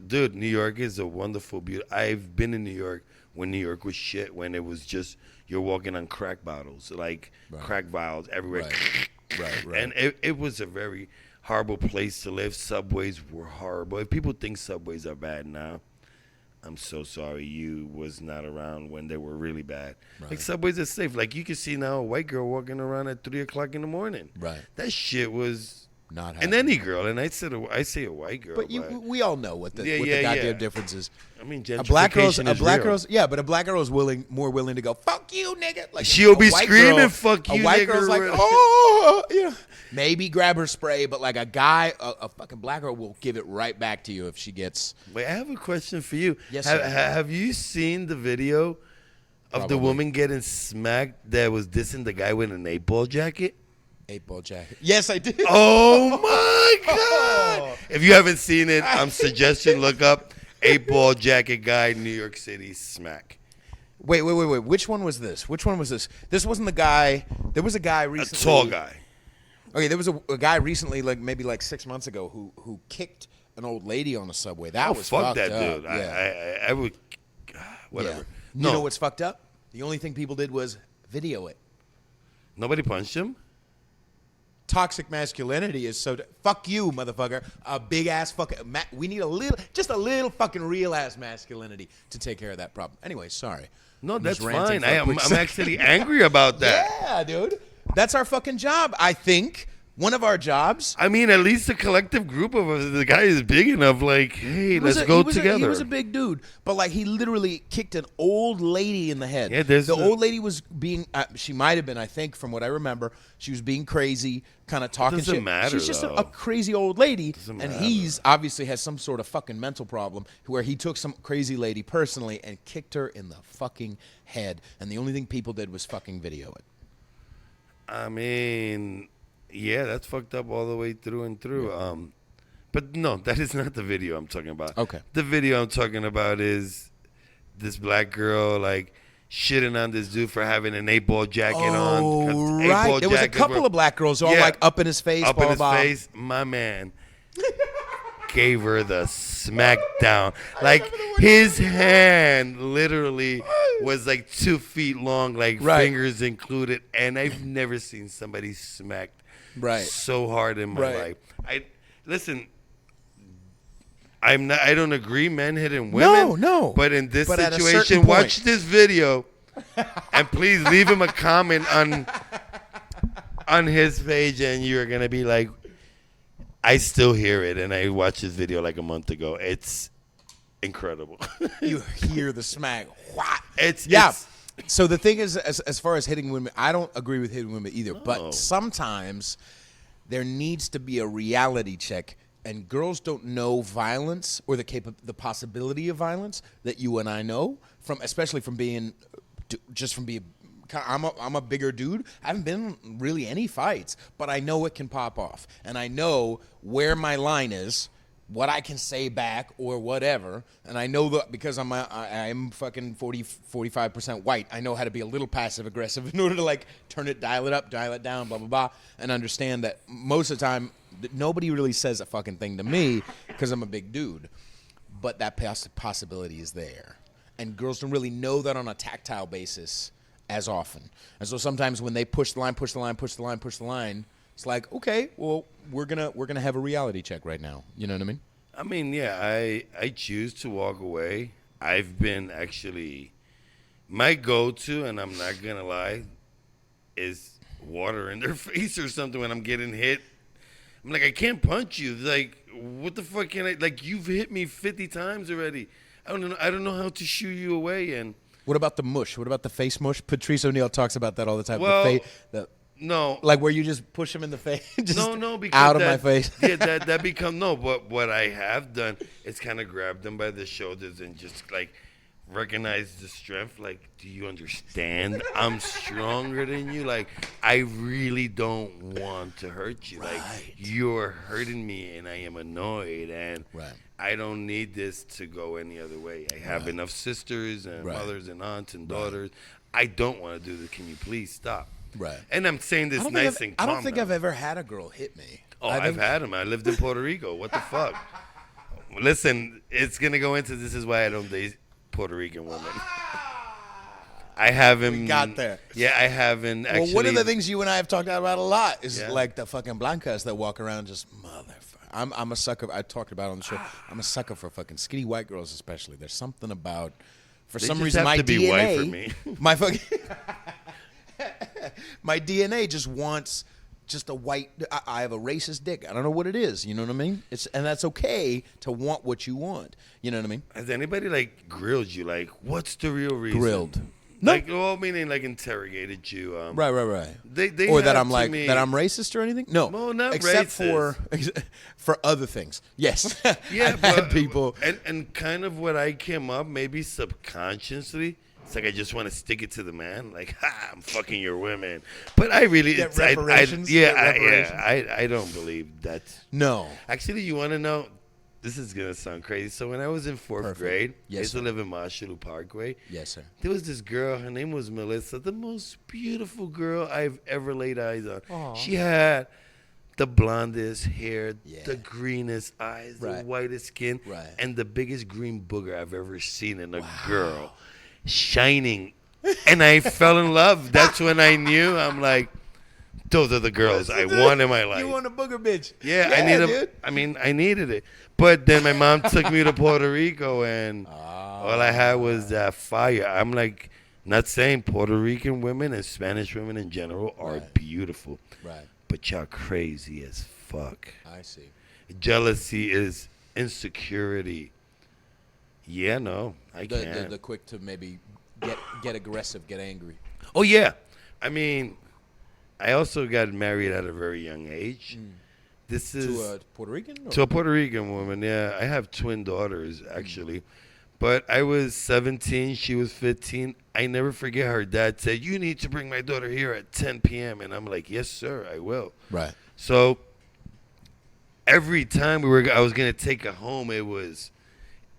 dude, New York is a wonderful, beautiful. I've been in New York when New York was shit, when it was just you're walking on crack bottles, like crack vials everywhere. Right. And it was a very horrible place to live. Subways were horrible. If people think subways are bad now, I'm so sorry you was not around when they were really bad. Like subways are safe. Like you can see now a white girl walking around at 3:00 in the morning. Right. That shit was Not and any girl, and I say a white girl, But we all know what the Yeah, goddamn yeah. difference is. I mean, A black girl's gentrification is real. but a black girl is more willing to go fuck you, nigga. Like She'll a be white screaming, girl- "Fuck you, A white nigga," girl's like, right? oh, yeah. Maybe grab her spray, but like a guy, a fucking black girl will give it right back to you if she gets. Wait, I have a question for you. Yes, have, sir. have you seen the video of the Probably. woman getting smacked that was dissing the guy with an 8-ball jacket? 8-ball jacket. Yes, I did. Oh my God! If you haven't seen it, suggestion look up 8-ball jacket guy, New York City smack. Wait. Which one was this? This wasn't the guy. There was a guy A recently. tall guy. Okay, there was a guy recently, like maybe like 6 months ago, who kicked an old lady on the subway. That was fuck fucked that up. dude. Yeah. I would. Whatever. Yeah. No, You know what's fucked up? The only thing people did was video it. nobody punched him. Toxic masculinity is so. Fuck you, motherfucker. A big ass fucking. We need just a little fucking real ass masculinity to take care of that problem. Anyway, sorry. No, I'm that's just ranting fine. for a I'm quick second. actually angry about that. Yeah, dude. That's our fucking job. I think one of our jobs. I mean, at least a collective group of us. The guy is big enough. Like, hey, let's go together. He was a big dude, but like he literally kicked an old lady in the head. Yeah, there's the the- old lady was being. She might have been. I think from what I remember, she was being crazy, kind of talking Doesn't shit. matter, She's just though. a crazy old lady, Doesn't and matter. he's obviously has some sort of fucking mental problem where he took some crazy lady personally and kicked her in the fucking head, and the only thing people did was fucking video it. I mean, yeah, that's fucked up all the way through and through. But no, that is not the video I'm talking about. Okay. The video I'm talking about is this black girl like shitting on this dude for having an 8-ball jacket on. Oh, 8-ball right. There was a jacket couple were- of black girls all Yeah. like up in his face, up blah, in his blah, blah. face. My man gave her the smackdown. Like his hand literally was like 2 feet long, like Right. fingers included. And I've never seen somebody smacked Right. so hard in my Right. life. Listen. I don't agree men hitting women. No. But in this But at a situation, certain watch point. this video and please leave him a comment on his page, and you're gonna be like, I still hear it, and I watched this video like a month ago. It's incredible. You hear the smack. What? It's So the thing is, as far as hitting women, I don't agree with hitting women either. No. But sometimes there needs to be a reality check, and girls don't know violence or the possibility of violence that you and I know from, especially from being, just from being. I'm a bigger dude. I haven't been in really any fights, but I know it can pop off, and I know where my line is, what I can say back or whatever, and I know that because I'm fucking 45% white. I know how to be a little passive aggressive in order to like turn it, dial it up, dial it down, blah blah blah, and understand that most of the time nobody really says a fucking thing to me because I'm a big dude. but that possibility is there. And girls don't really know that on a tactile basis as often. And so sometimes when they push the line, it's like, okay, well, we're gonna have a reality check right now. You know what I mean? I mean, yeah, I choose to walk away. I've been actually, my go-to, and I'm not gonna lie, is water in their face or something when I'm getting hit. I'm like, I can't punch you. Like, what the fuck can I? Like, you've hit me 50 times already. I don't know how to shoo you away. And what about the mush? What about the face mush? Patrice O'Neal talks about that all the time. Well, no, like where you just push him in the face. Just no, because out of my face. Yeah, that become no. But what I have done is kind of grab them by the shoulders and just like recognize the strength. Like, do you understand? I'm stronger than you. Like, I really don't want to hurt you. Like, you're hurting me, and I am annoyed, and I don't need this to go any other way. I have enough sisters and mothers and aunts and daughters. I don't want to do this. Can you please stop? Right. And I'm saying this nice and calm. I don't think I've ever had a girl hit me. Oh, I've had them. I lived in Puerto Rico. What the fuck? Listen, it's going to go into this is why I don't date Puerto Rican women. I haven't. We got there. Yeah, I haven't actually. Well, one of the things you and I have talked about a lot is like the fucking blancas that walk around just motherfucker. I'm a sucker. I talked about it on the show. I'm a sucker for fucking skinny white girls, especially. There's something about, for some reason, have my to be DNA, white for me. my fucking, my DNA just wants just a white. I have a racist dick. I don't know what it is. You know what I mean? And that's okay to want what you want. You know what I mean? Has anybody like grilled you? Like, what's the real reason? Grilled. Like, well, meaning like interrogated you. Right. They or that I'm like that I'm racist or anything. No, well, not except racist. for other things. Yes, Yeah, I've had people and kind of what I came up maybe subconsciously. It's like I just want to stick it to the man, like, I'm fucking your women. But I really, get reparations. I don't believe that. No, actually, you want to know? This is gonna sound crazy. So when I was in fourth grade, I used to live in Marshall Parkway. Yes, sir. There was this girl. Her name was Melissa, the most beautiful girl I've ever laid eyes on. Aww. She had the blondest hair, the greenest eyes, the whitest skin, and the biggest green booger I've ever seen in a girl, shining. And I fell in love. That's when I knew. I'm like, those are the girls I want in my life. You want a booger bitch? Yeah, I needed it. But then my mom took me to Puerto Rico, and all I had was that fire. I'm like, not saying Puerto Rican women and Spanish women in general are beautiful. Right. But y'all crazy as fuck. I see. Jealousy is insecurity. Yeah, no, I can't. The quick to maybe get aggressive, get angry. Oh, yeah. I mean, I also got married at a very young age. This is to a Puerto Rican? Or? To a Puerto Rican woman, yeah. I have twin daughters, actually. But I was 17, she was 15. I never forget her dad said, you need to bring my daughter here at 10 p.m. And I'm like, yes, sir, I will. Right. So every time I was going to take her home, it was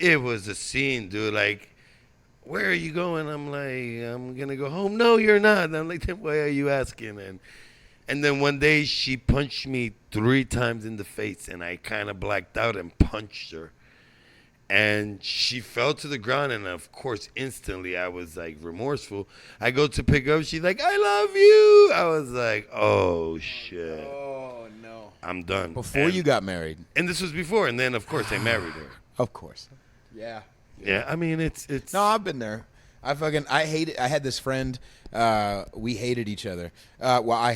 a scene, dude. Like, where are you going? I'm like, I'm going to go home. No, you're not. And I'm like, then why are you asking? And then one day she punched me 3 times in the face, and I kind of blacked out and punched her. And she fell to the ground, and of course, instantly I was like remorseful. I go to pick her up. She's like, I love you. I was like, oh, shit. Oh, no. I'm done. Before you got married. And this was before, and then, of course, I married her. Of course. Yeah. Yeah, I mean, it's. No, I've been there. I hated. I had this friend. We hated each other. Well,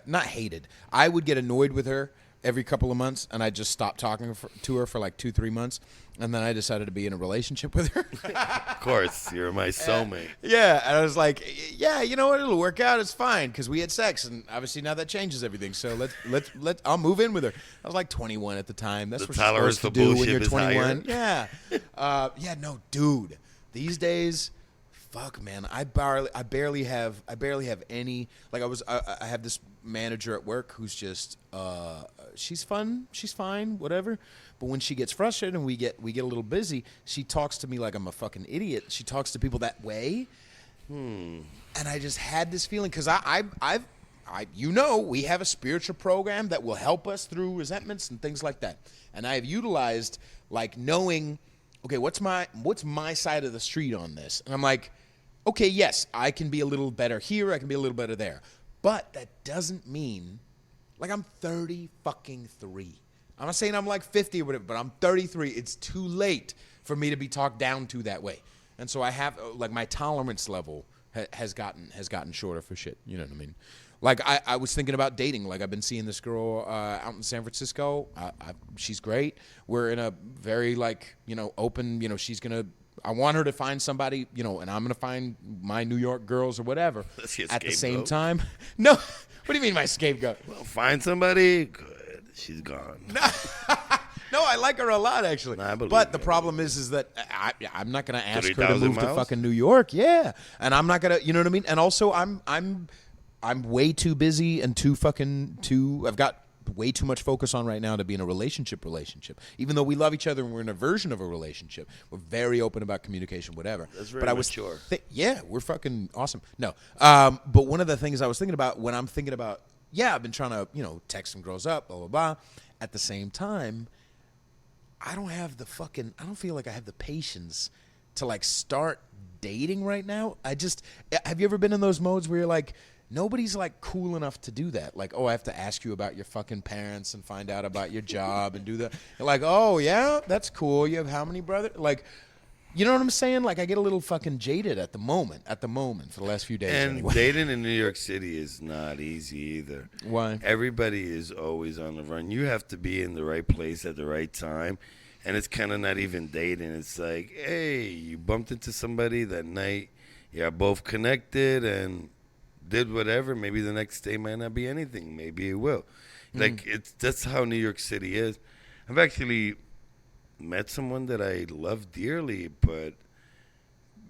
not hated. I would get annoyed with her every couple of months, and I just stopped talking to her for like 2-3 months, and then I decided to be in a relationship with her. Of course, you're my soulmate. Yeah, and I was like, yeah, you know what? It'll work out. It's fine because we had sex, and obviously now that changes everything. So let's. I'll move in with her. I was like 21 at the time. That's what you're supposed to do when you're 21. Yeah. Yeah. No, dude. These days. Fuck, man, I barely have any. Like I have this manager at work who's just she's fun, she's fine, whatever. But when she gets frustrated and we get a little busy, she talks to me like I'm a fucking idiot. She talks to people that way, and I just had this feeling because we have a spiritual program that will help us through resentments and things like that, and I have utilized like knowing okay, what's my side of the street on this? And I'm like, okay, yes, I can be a little better here, I can be a little better there. But that doesn't mean, like, I'm 30 fucking 3. I'm not saying I'm like 50 or whatever, but I'm 33. It's too late for me to be talked down to that way. And so I have, like, my tolerance level has gotten shorter for shit. You know what I mean? Like, I was thinking about dating. Like, I've been seeing this girl out in San Francisco. She's great. We're in a very, like, you know, open, you know, I want her to find somebody, you know, and I'm going to find my New York girls or whatever. At the same time. No. What do you mean my scapegoat? Well, find somebody. Good. She's gone. No, I like her a lot, actually. Nah, but the problem is that I'm not going to ask her to move to fucking New York. Yeah. And I'm not going to, you know what I mean? And also, I'm way too busy and I've got way too much focus on right now to be in a relationship. Even though we love each other and we're in a version of a relationship, we're very open about communication, whatever. That's very mature. Yeah, we're fucking awesome. No. But one of the things I was thinking about when I'm thinking about, I've been trying to, you know, text some girls up, blah, blah, blah. At the same time, I don't feel like I have the patience to, like, start dating right now. Have you ever been in those modes where you're like, nobody's, like, cool enough to do that? Like, oh, I have to ask you about your fucking parents and find out about your job and do that. You're like, oh, yeah, that's cool. You have how many brothers? Like, you know what I'm saying? Like, I get a little fucking jaded at the moment, for the last few days. And anyway. Dating in New York City is not easy either. Why? Everybody is always on the run. You have to be in the right place at the right time. And it's kind of not even dating. It's like, hey, you bumped into somebody that night. You're both connected and did whatever. Maybe the next day might not be anything. Maybe it will. Like, that's how New York City is. I've actually met someone that I love dearly, but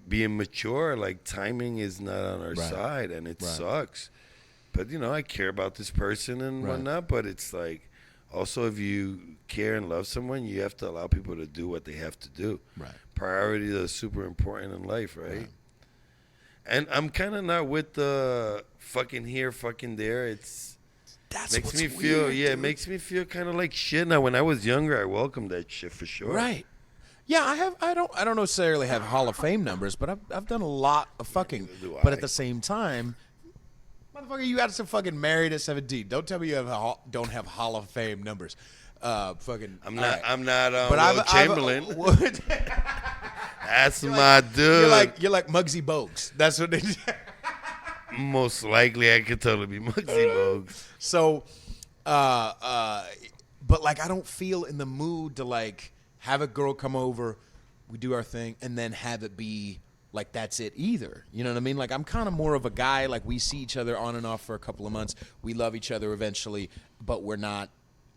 being mature, like, timing is not on our side, and it sucks. But, you know, I care about this person and whatnot, but it's like, also, if you care and love someone, you have to allow people to do what they have to do. Right. Priorities are super important in life, right? And I'm kind of not with the fucking here, fucking there. Makes me feel, weird, it makes me feel kind of like shit. Now, when I was younger, I welcomed that shit for sure. Right. Yeah, I don't necessarily have Hall of Fame numbers, but I've done a lot of fucking. But at the same time, motherfucker, you got some fucking married at 17. Don't tell me you don't have Hall of Fame numbers. Fucking. I'm not. Will Chamberlain. That's my dude. You're like Muggsy Bogues. That's what they. Most likely, I could totally be Muggsy Bogues. So, but, like, I don't feel in the mood to, like, have a girl come over, we do our thing, and then have it be like that's it either. You know what I mean? Like, I'm kind of more of a guy, like, we see each other on and off for a couple of months. We love each other eventually, but we're not,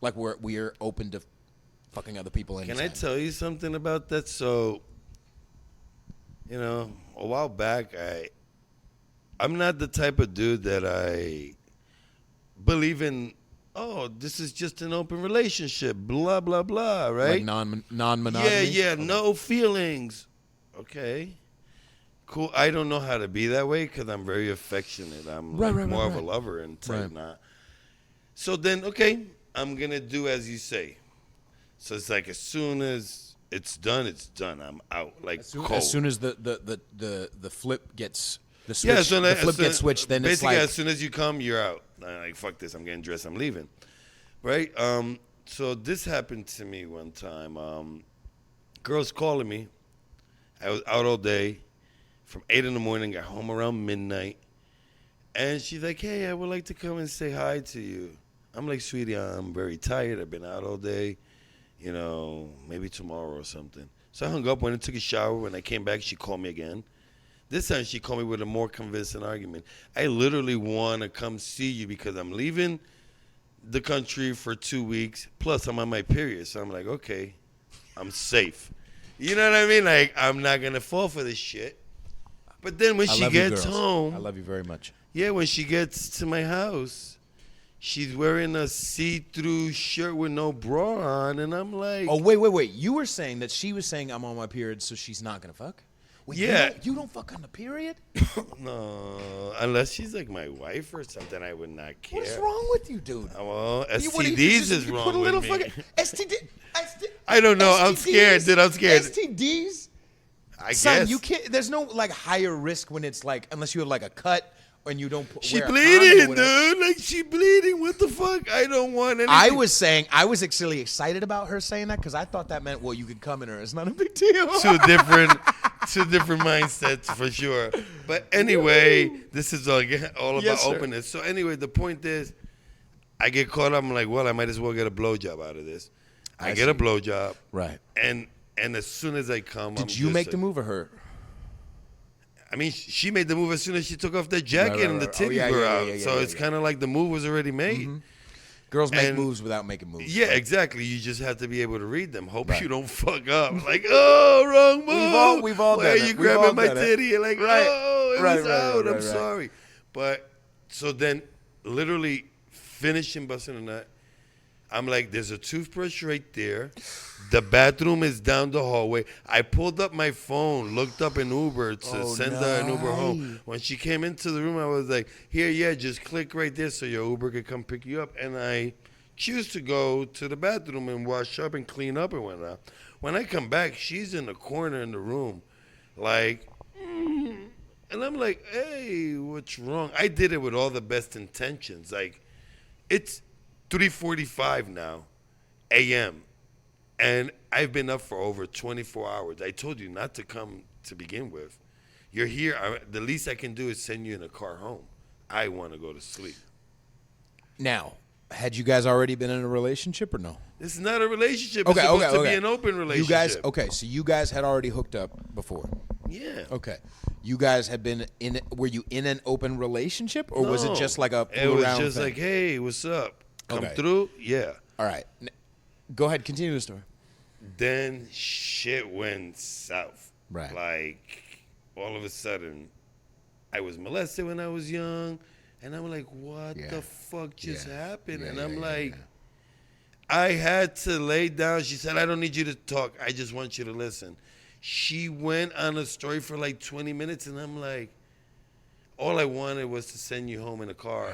like, we're open to fucking other people anytime. Can I tell you something about that? So, you know, a while back, I'm not the type of dude that I believe in, oh, this is just an open relationship, blah, blah, blah, right? Like non-monogamy? Yeah, no feelings. Okay. Cool. I don't know how to be that way because I'm very affectionate. I'm more of a lover and type not. So then, okay, I'm going to do as you say. So it's like as soon as it's done, I'm out. Like as soon as the flip gets... The switch, the flip gets switched, then it's like... Basically, as soon as you come, you're out. I'm like, fuck this, I'm getting dressed, I'm leaving. Right? So this happened to me one time. Girl's calling me. I was out all day from 8 in the morning, got home around midnight. And she's like, hey, I would like to come and say hi to you. I'm like, sweetie, I'm very tired. I've been out all day. You know, maybe tomorrow or something. So I hung up, went and took a shower. When I came back, she called me again. This time she called me with a more convincing argument. I literally want to come see you because I'm leaving the country for 2 weeks. Plus, I'm on my period. So I'm like, okay, I'm safe. You know what I mean? Like, I'm not going to fall for this shit. But then when she gets home. I love you very much. Yeah, when she gets to my house, she's wearing a see-through shirt with no bra on. And I'm like. Oh, wait. You were saying that she was saying I'm on my period, so she's not going to fuck? Well, yeah. You don't fuck on the period? No. Unless she's like my wife or something, I would not care. What's wrong with you, dude? Well, STDs is wrong with me. STD. I don't know. I'm scared, dude. I'm scared. STDs? I Son, guess. you can't. There's no like higher risk when it's like unless you have like a cut and you don't. She wear a condom or bleeding, whatever. dude. Like, she bleeding. What the fuck? I don't want anything. I was actually excited about her saying that because I thought that meant, well, you can come in her. It's not a big deal. two different mindsets for sure. But anyway, this is all about Yes, sir. openness. So anyway, the point is, I get caught up. I'm like, well, I might as well get a blowjob out of this. I get a blowjob, Right. and as soon as I come, Did you make the move or her? I mean, she made the move as soon as she took off that jacket and the right. titties were out. So it's kind of like the move was already made. Mm-hmm. Girls make And- moves without making moves. Yeah, exactly. You just have to be able to read them. Hope you don't fuck up. Like, oh, wrong move. We've all Why done are it. you We've all grabbing my done it. titty? You're like, Right. oh, it Right, was right, out. right, I'm right. sorry. But so then, literally finishing busting a nut, I'm like, there's a toothbrush right there. The bathroom is down the hallway. I pulled up my phone, looked up an Uber to send her an Uber home. When she came into the room, I was like, here, yeah, just click right there so your Uber could come pick you up. And I choose to go to the bathroom and wash up and clean up and whatnot. When I come back, she's in the corner in the room, like, and I'm like, hey, what's wrong? I did it with all the best intentions. Like, it's 3:45 now, a.m., and I've been up for over 24 hours. I told you not to come to begin with. You're here. The least I can do is send you in a car home. I want to go to sleep. Now, had you guys already been in a relationship or no? This is not a relationship. It's supposed to be an open relationship. You guys, so you guys had already hooked up before. Yeah. Okay. You guys had been in. Were you in an open relationship, or was it just like a? It was around just thing? like, hey, what's up? Come Okay. through. Yeah. All right. Go ahead. Continue the story. Then shit went south. Right. Like, all of a sudden, I was molested when I was young, and I'm like, what the fuck just happened? And I'm like, I had to lay down. She said, I don't need you to talk. I just want you to listen. She went on a story for like 20 minutes, and I'm like, all I wanted was to send you home in a car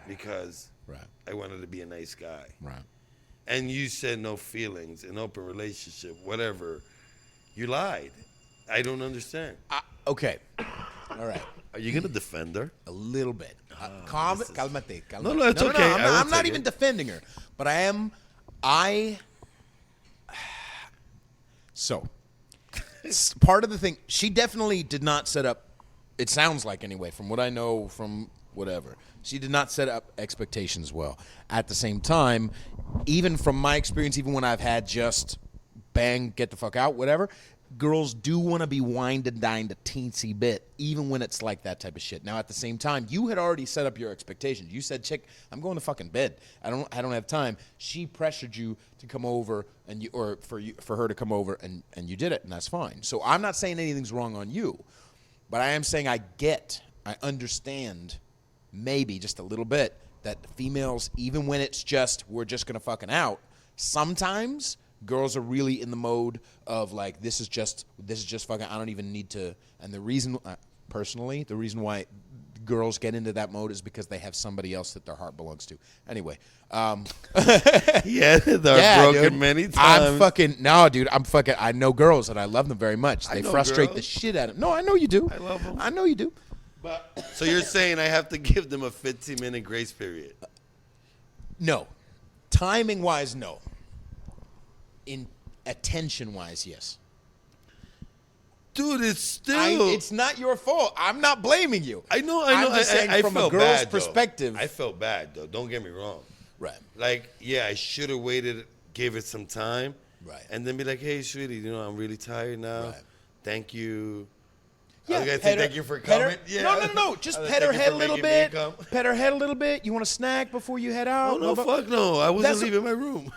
because I wanted to be a nice guy. Right. And you said no feelings, an open relationship, whatever. You lied. I don't understand. Okay. All right. Are you going to defend her? A little bit. Calmate. No, it's okay. I'm not even defending her, but I am. So, part of the thing, she definitely did not set up. It sounds like anyway, from what I know, from whatever, she did not set up expectations well. At the same time, even from my experience, even when I've had just bang, get the fuck out, whatever, girls do want to be wined and dined a teensy bit, even when it's like that type of shit. Now, at the same time, you had already set up your expectations. You said, "Chick, I'm going to fucking bed. I don't have time." She pressured you to come over, and for her to come over, and you did it, and that's fine. So I'm not saying anything's wrong on you, but I am saying I understand, maybe just a little bit, that females, even when it's just we're just gonna fucking out, sometimes girls are really in the mode of like, this is just fucking, I don't even need to. And the reason, personally, the reason why girls get into that mode is because they have somebody else that their heart belongs to. Anyway. Yeah, they're broken dude. many times. I know girls and I love them very much. They frustrate the girls. shit out of them. No, I know you do. I love them. I know you do. But so you're saying I have to give them a 15-minute grace period? No. Timing-wise, no. In attention-wise, yes. Dude, it's still... It's not your fault. I'm not blaming you. I know. I'm just saying I from felt a girl's bad, perspective. I felt bad, though. Don't get me wrong. Right. Like, yeah, I should have waited, gave it some time. Right. And then be like, hey, sweetie, I'm really tired now. Right. Thank you. Yeah, I was gonna say thank you for coming. No. Just pet her head a little bit. Pet her head a little bit. You want a snack before you head out? Oh, no, fuck no. I wasn't That's- leaving my room.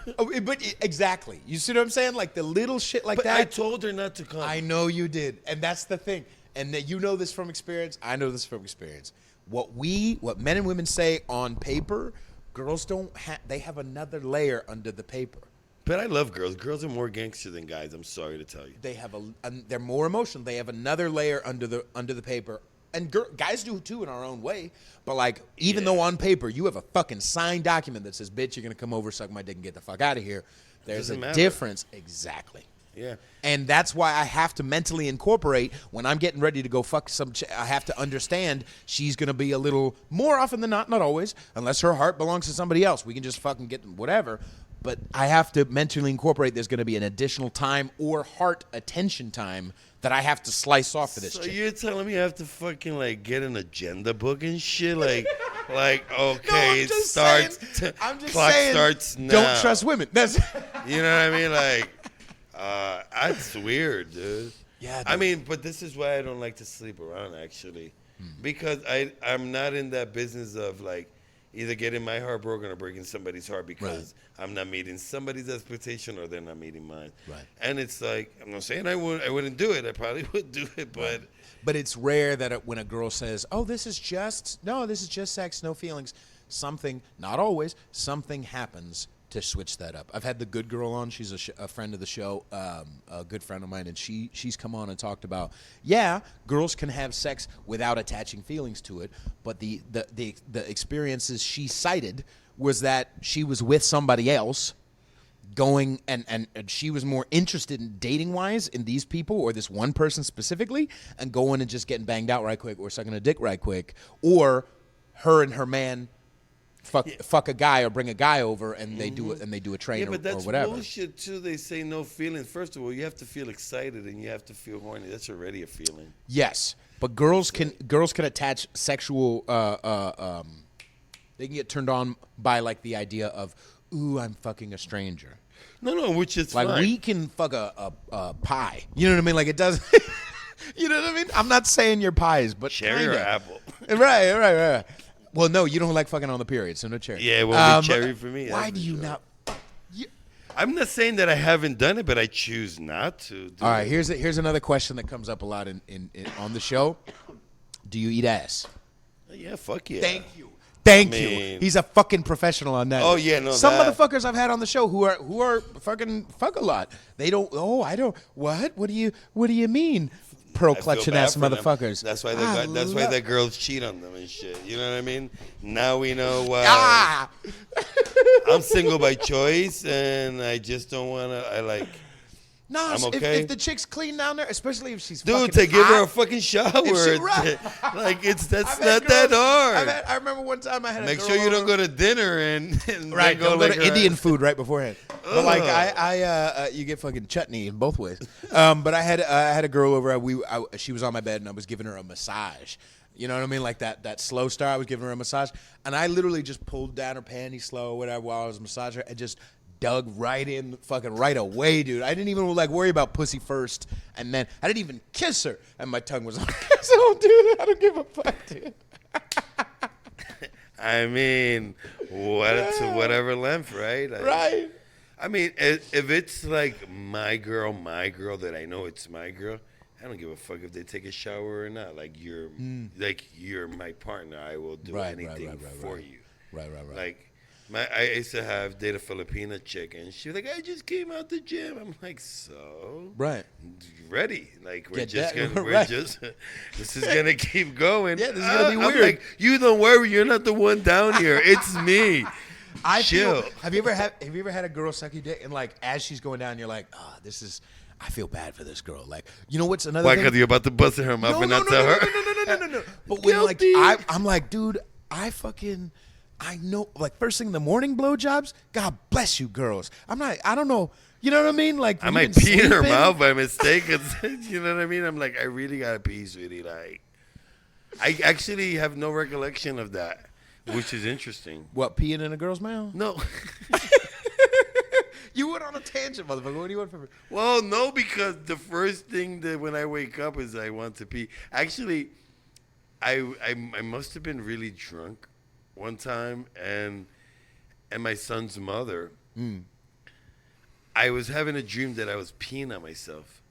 Exactly. You see what I'm saying? Like the little shit like But that. I told her not to come. I know you did, and that's the thing. And that you know this from experience. I know this from experience. What men and women say on paper, girls don't have. They have another layer under the paper. But I love girls. Girls are more gangster than guys. I'm sorry to tell you. They have they're more emotional. They have another layer under the paper and guys do too in our own way. But like, even though on paper you have a fucking signed document that says, "Bitch, you're gonna come over, suck my dick, and get the fuck out of here." There's a difference, exactly. Yeah. And that's why I have to mentally incorporate when I'm getting ready to go fuck some I have to understand she's going to be a little, more often than not always, unless her heart belongs to somebody else. We can just fucking get whatever. But I have to mentally incorporate there's going to be an additional time or heart attention time that I have to slice off for this chick. So you're telling me I have to fucking like get an agenda book and shit? Like okay, no, I'm just clock saying, starts now. Don't trust women. That's you know what I mean? Like, that's weird, dude. Yeah. Dude. I mean, but this is why I don't like to sleep around, actually, because I'm not in that business of like either getting my heart broken or breaking somebody's heart because I'm not meeting somebody's expectation or they're not meeting mine. Right. And it's like, I'm not saying I wouldn't do it. I probably would do it, but. But it's rare that when a girl says, "Oh, this is just sex, no feelings," something, not always, something happens to switch that up. I've had the good girl on. She's a friend of the show, a good friend of mine, and she's come on and talked about, girls can have sex without attaching feelings to it, but the experiences she cited was that she was with somebody else, going and she was more interested in dating wise in these people or this one person specifically, and going and just getting banged out right quick or sucking a dick right quick, or her and her man fuck a guy or bring a guy over and they do it and they do a train but that's or whatever. bullshit too. They say no feelings. First of all, you have to feel excited and you have to feel horny. That's already a feeling. Yes, but girls can attach sexual. They can get turned on by like the idea of, "Ooh, I'm fucking a stranger." No, which is like fine. We can fuck a pie. You know what I mean? Like it does. You know what I mean? I'm not saying your pies, but cherry kinda. or apple. Right. Well, no, you don't like fucking on the period, so no cherry. Yeah, it won't be cherry for me. Why do you not? I'm not saying that I haven't done it, but I choose not to. All right, here's another question that comes up a lot in on the show. Do you eat ass? Yeah, fuck yeah. Thank you. He's a fucking professional on that. Oh yeah, no. Some motherfuckers I've had on the show who are fucking fuck a lot. They don't. Oh, I don't. What? What do you mean? Pearl clutching ass motherfuckers. That's why the girls cheat on them and shit. You know what I mean? Now we know why. I'm single by choice, and I just don't want to. No, I'm okay. If the chick's clean down there, especially if she's dude, fucking to give hot, her a fucking shower, that's not girls, that hard. I remember one time I had make a girl sure you over. don't go to dinner and right. Don't go to Indian food right beforehand. But like I you get fucking chutney in both ways. But I had a girl over. She was on my bed and I was giving her a massage. You know what I mean? Like that slow start. I was giving her a massage, and I literally just pulled down her panties slow or whatever while I was massaging her and just dug right in fucking right away, dude. I didn't even worry about pussy first, and then I didn't even kiss her, and my tongue was on. So don't do that. I don't give a fuck, dude. I mean, to whatever length, right? Right. I mean, if it's like my girl that I know it's my girl, I don't give a fuck if they take a shower or not. Like you're my partner. I will do anything for you. Right. Like I used to date a Filipina chick, and she was like, "I just came out the gym." I'm like, "So right, ready? Like we're this is gonna keep going." Yeah, this is gonna be weird. I'm like, you don't worry, you're not the one down here. It's me. Chill. Have you ever had a girl suck your dick and like as she's going down, you're like, "Oh, this is." I feel bad for this girl. Like, you know what's another thing? Why? Because you're about to bust in her mouth and not tell her? No. But when like I'm like, dude, I know, like first thing in the morning blowjobs. God bless you, girls. I don't know. You know what I mean? Like I might pee in her mouth by mistake. You know what I mean? I'm like, I really gotta pee, sweetie. Like, I actually have no recollection of that, which is interesting. What, peeing in a girl's mouth? No. You went on a tangent, motherfucker. What do you want from me? Well, no, because the first thing that when I wake up is I want to pee. Actually, I must have been really drunk one time, and my son's mother. I was having a dream that I was peeing on myself.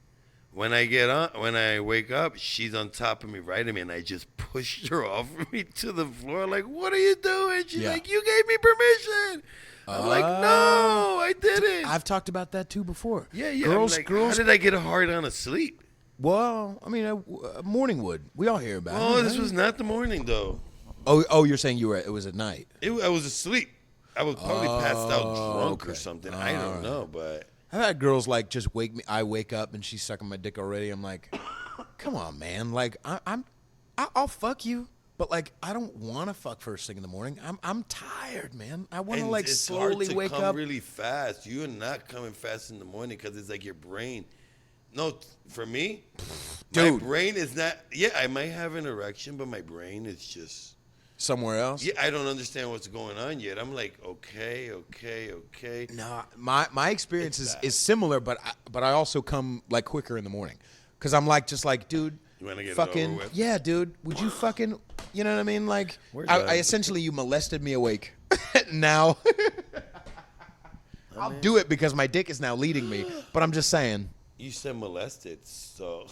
When I wake up, she's on top of me, right at me, and I just pushed her off of me to the floor. Like, what are you doing? She's like, you gave me permission. I'm like, no, I didn't. I've talked about that too before. Yeah. Girls. How did I get a hard on asleep? Well, I mean, morning wood. We all hear about it. Oh, this right? was not the morning though. Oh, you're saying it was at night. I was asleep. I was probably passed out drunk okay. or something. I don't know, but I've had girls like just wake me. I wake up and she's sucking my dick already. I'm like, come on, man. Like I'll fuck you, but like I don't want to fuck first thing in the morning. I'm tired, man. I want to like it's slowly hard to wake come up. really fast. You're not coming fast in the morning because it's like your brain. No, for me, my Dude. brain is not. Yeah, I might have an erection, but my brain is just. Somewhere else. Yeah, I don't understand what's going on yet. I'm like, okay. No, my experience is similar, but I also come like quicker in the morning, because I'm like just like, dude, You wanna get it fucking over with? yeah, dude. Would you fucking, you know what I mean? Like, I essentially you molested me awake. Now, I'll do it because my dick is now leading me. But I'm just saying. You said molested, so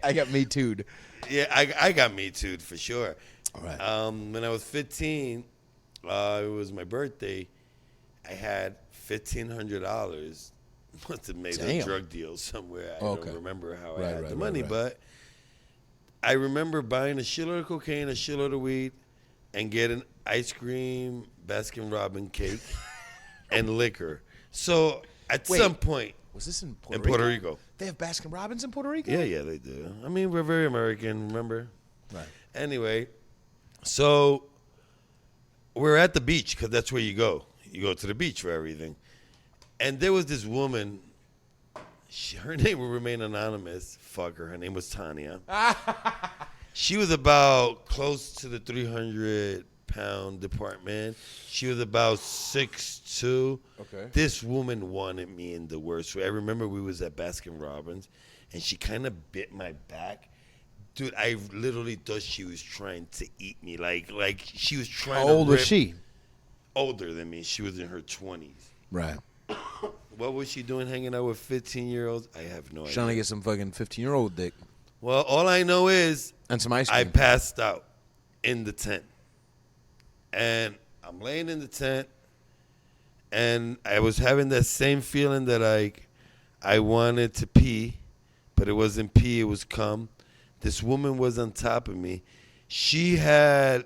I got me too'd. yeah, I got me too for sure. All right. When I was 15, it was my birthday. I had $1,500. Must have made a Damn. drug deal somewhere. I Okay. don't remember how I Right, had right, the money, right. but I remember buying a shitload of cocaine, a shitload of weed, and getting ice cream, Baskin Robbins cake, and liquor. So at Wait. some point Was this in in Puerto Rico. They have Baskin Robbins in Puerto Rico? Yeah, they do. I mean, we're very American, remember? Right. Anyway, so we're at the beach because that's where you go. You go to the beach for everything. And there was this woman. Her name will remain anonymous. Fuck her. Her name was Tanya. She was about close to the 300-pound department. She was about 6'2". Okay. This woman wanted me in the worst way. I remember we was at Baskin Robbins, and she kind of bit my back. Dude, I literally thought she was trying to eat me. Like she was trying to How old was rip- she? Older than me. She was in her 20s. Right. What was she doing hanging out with 15-year-olds? I have no Trying to idea. get some fucking 15-year-old dick Well, all I know is and some ice I cream. passed out in the tent. And I'm laying in the tent, and I was having that same feeling that I wanted to pee, but it wasn't pee, it was cum. This woman was on top of me. She had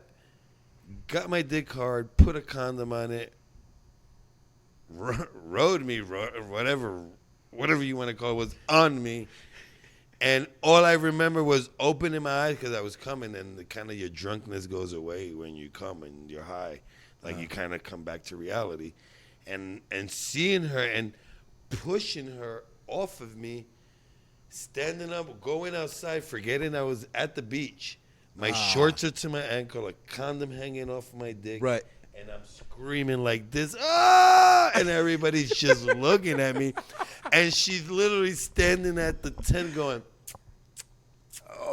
got my dick hard, put a condom on it, rode me, whatever you want to call it, was on me. And all I remember was opening my eyes because I was coming, and the kind of your drunkenness goes away when you come and you're high. Like you kind of come back to reality. And seeing her and pushing her off of me, standing up, going outside, forgetting I was at the beach. My shorts are to my ankle, a condom hanging off my dick. Right. And I'm screaming like this, ah! And everybody's just looking at me. And she's literally standing at the tent going,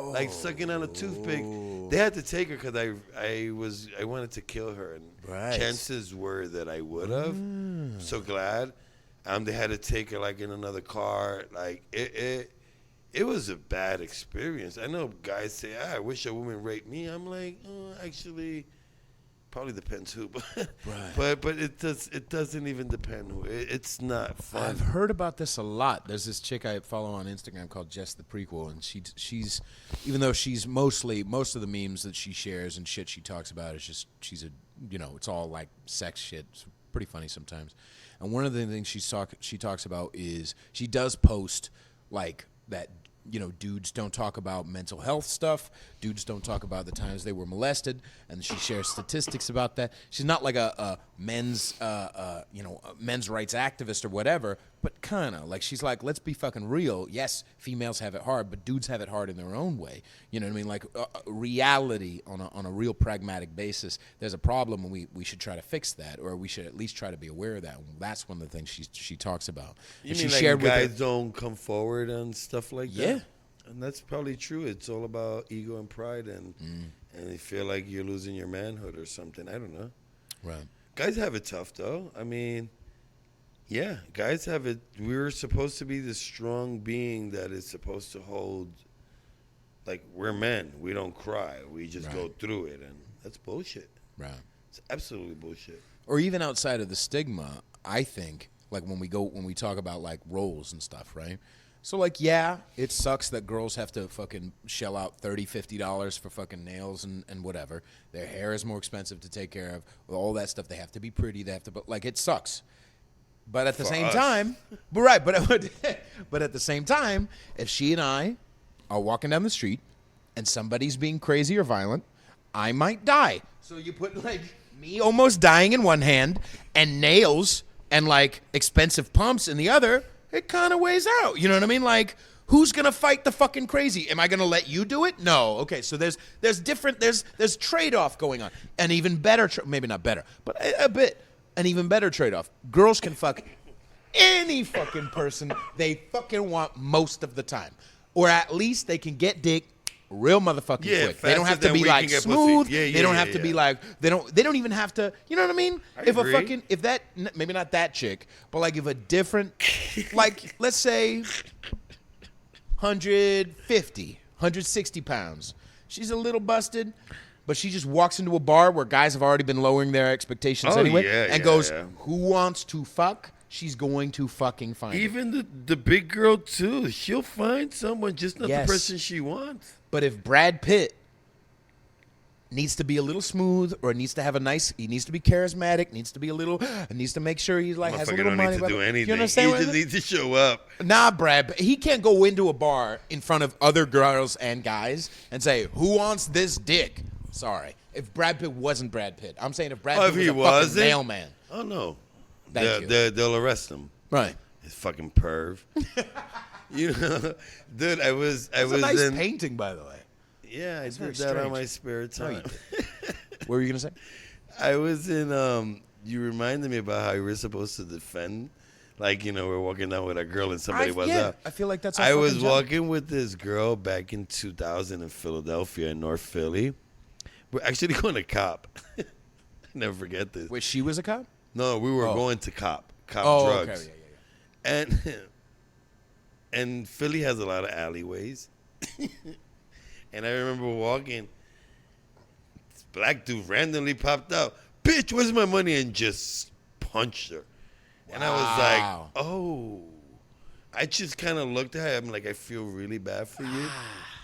like sucking on a toothpick. They had to take her because I wanted to kill her, and Right. chances were that I would have. So glad. They had to take her like in another car. Like it was a bad experience. I know guys say, I wish a woman raped me. I'm like, actually, probably depends who, Right. but it doesn't even depend who. It's not fun. I've heard about this a lot. There's this chick I follow on Instagram called Jess the Prequel, and she's even though she's most of the memes that she shares and shit she talks about is just she's a it's all like sex shit. It's pretty funny sometimes. And one of the things she talks about is she does post like that. Dudes don't talk about mental health stuff. Dudes don't talk about the times they were molested, and she shares statistics about that. She's not like a men's rights activist or whatever, but kind of like she's like, let's be fucking real. Yes, females have it hard, but dudes have it hard in their own way. You know what I mean? Like reality on a real pragmatic basis. There's a problem, and we should try to fix that, or we should at least try to be aware of that. And that's one of the things she talks about. You And mean she like shared with guys her- don't come forward and stuff like that? Yeah. And that's probably true. It's all about ego and pride, and they feel like you're losing your manhood or something. I don't know. Right. Guys have it tough, though. I mean, yeah, guys have it. We're supposed to be the strong being that is supposed to hold. Like, we're men. We don't cry. We just go through it, and that's bullshit. Right. It's absolutely bullshit. Or even outside of the stigma, I think, like when we talk about like roles and stuff, right? So, like, yeah, it sucks that girls have to fucking shell out $30, $50 for fucking nails and whatever. Their hair is more expensive to take care of. All that stuff. They have to be pretty. They have to, but like, it sucks. But at the For same us. time, but right, but at the same time, if she and I are walking down the street and somebody's being crazy or violent, I might die. So you put like me almost dying in one hand and nails and like expensive pumps in the other. It kind of weighs out. You know what I mean? Like, who's gonna fight the fucking crazy? Am I gonna let you do it? No. Okay, so there's trade-off going on. An even better, maybe not better, but a bit, an even better trade-off. Girls can fuck any fucking person they fucking want most of the time, or at least they can get dick real motherfucking quick. They don't have to be like smooth. They don't have to be like they don't even have to. You know what I mean? If that maybe not that chick, but like if a different like let's say 150, 160 pounds. She's a little busted, but she just walks into a bar where guys have already been lowering their expectations and goes, "Who wants to fuck?" She's going to fucking find it. Even the big girl too. She'll find someone, just not the person she wants. But if Brad Pitt needs to be a little smooth, or needs to have he needs to be charismatic, needs to make sure he's like has a little money. Don't need to do anything. You understand? He just needs to show up. Nah, Brad, he can't go into a bar in front of other girls and guys and say, "Who wants this dick?" Sorry, if Brad Pitt wasn't Brad Pitt, I'm saying if Brad Pitt was a fucking mailman. Oh no, they'll arrest him. Right, his fucking perv. You know, dude, I was a nice painting, by the way. Yeah, I did that on my spare time. What were you gonna say? I was in. You reminded me about how you were supposed to defend. Like, you know, we're walking down with a girl and somebody was up. I feel like that's. I was walking with this girl back in 2000 in Philadelphia, in North Philly. We're actually going to cop. Never forget this. Wait, she was a cop? No, we were going to cop drugs. Okay, yeah. And Philly has a lot of alleyways. And I remember walking, this black dude randomly popped out, "Bitch, where's my money?" and just punched her. Wow. And I was like, oh. I just kind of looked at her. I'm like, I feel really bad for you,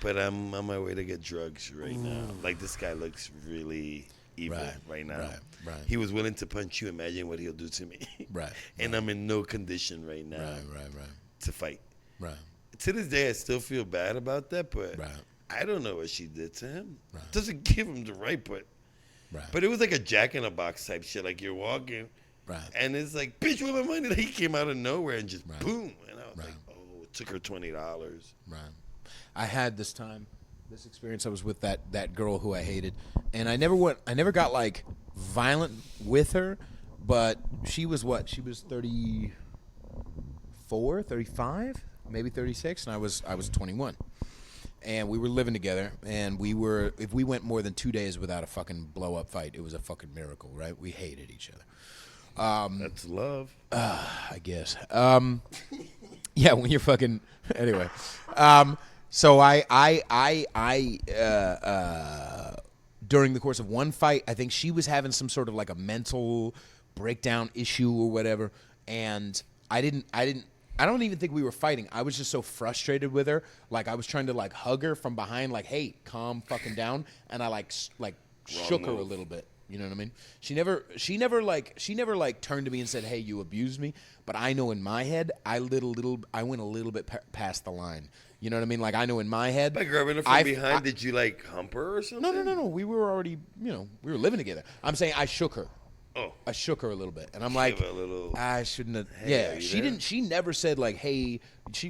but I'm on my way to get drugs right now. Like, this guy looks really evil right now. Right. He was willing to punch you. Imagine what he'll do to me. Right. And I'm in no condition right now to fight. Right. To this day, I still feel bad about that, but I don't know what she did to him. Doesn't give him the right, but it was like a Jack in a Box type shit. Like, you're walking, and it's like, "Bitch, where my money?" He came out of nowhere and just boom, and I was like, "Oh, it took her $20." Right. I had this experience. I was with that girl who I hated, and I never got like violent with her, but she was what? She was 34, 35, maybe 36, and I was 21. And we were living together, and if we went more than 2 days without a fucking blow up fight, it was a fucking miracle, right? We hated each other. That's love. I guess. Yeah, when you're fucking anyway. So I during the course of one fight, I think she was having some sort of like a mental breakdown issue or whatever, and I don't even think we were fighting. I was just so frustrated with her. Like, I was trying to like hug her from behind, like, "Hey, calm fucking down," and I like shook her a little bit. You know what I mean? She never turned to me and said, "Hey, you abused me." But I know in my head, I went a little bit past the line. You know what I mean? Like, I know in my head. By grabbing her from behind, did you like hump her or something? No. We were already, we were living together. I'm saying I shook her. Oh. I shook her a little bit, and I'm like, I shouldn't have. Hey, she didn't. She never said like, "Hey."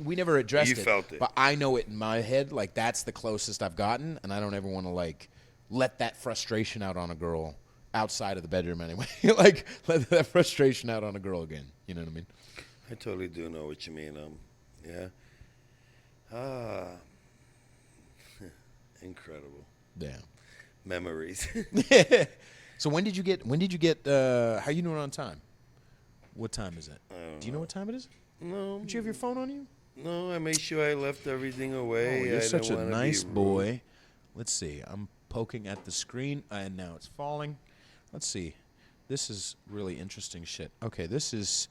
We never addressed it. You felt it, but I know it in my head. Like, that's the closest I've gotten, and I don't ever want to like let that frustration out on a girl outside of the bedroom anyway. Like, let that frustration out on a girl again. You know what I mean? I totally do know what you mean. Yeah. Incredible. Yeah. Memories. So when did you get how you doing on time? What time is it? Do you know what time it is? No. Did you have your phone on you? No, I made sure I left everything away. Oh, you're such a nice boy. Let's see. I'm poking at the screen, and now it's falling. Let's see. This is really interesting shit. Okay, this is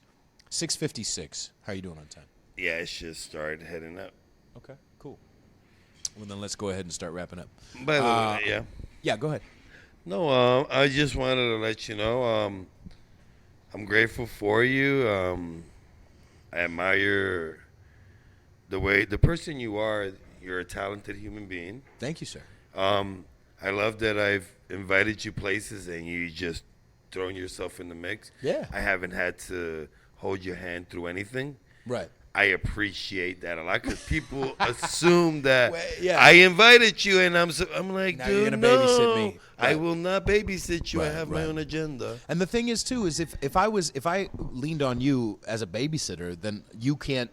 6:56. How you doing on time? yeah, it should start heading up. Okay, cool. Well, then let's go ahead and start wrapping up. By the way, yeah. Yeah, go ahead. No, I just wanted to let you know, I'm grateful for you. I admire the person you are. You're a talented human being. Thank you, sir. I love that I've invited you places and you just thrown yourself in the mix. Yeah. I haven't had to hold your hand through anything. Right. I appreciate that a lot because people assume that Well, yeah. I invited you, and I'm like, Now dude, you're gonna no, babysit me. I Right. will not babysit you. I Right, have my right. own agenda. And the thing is, too, is if I leaned on you as a babysitter, then you can't.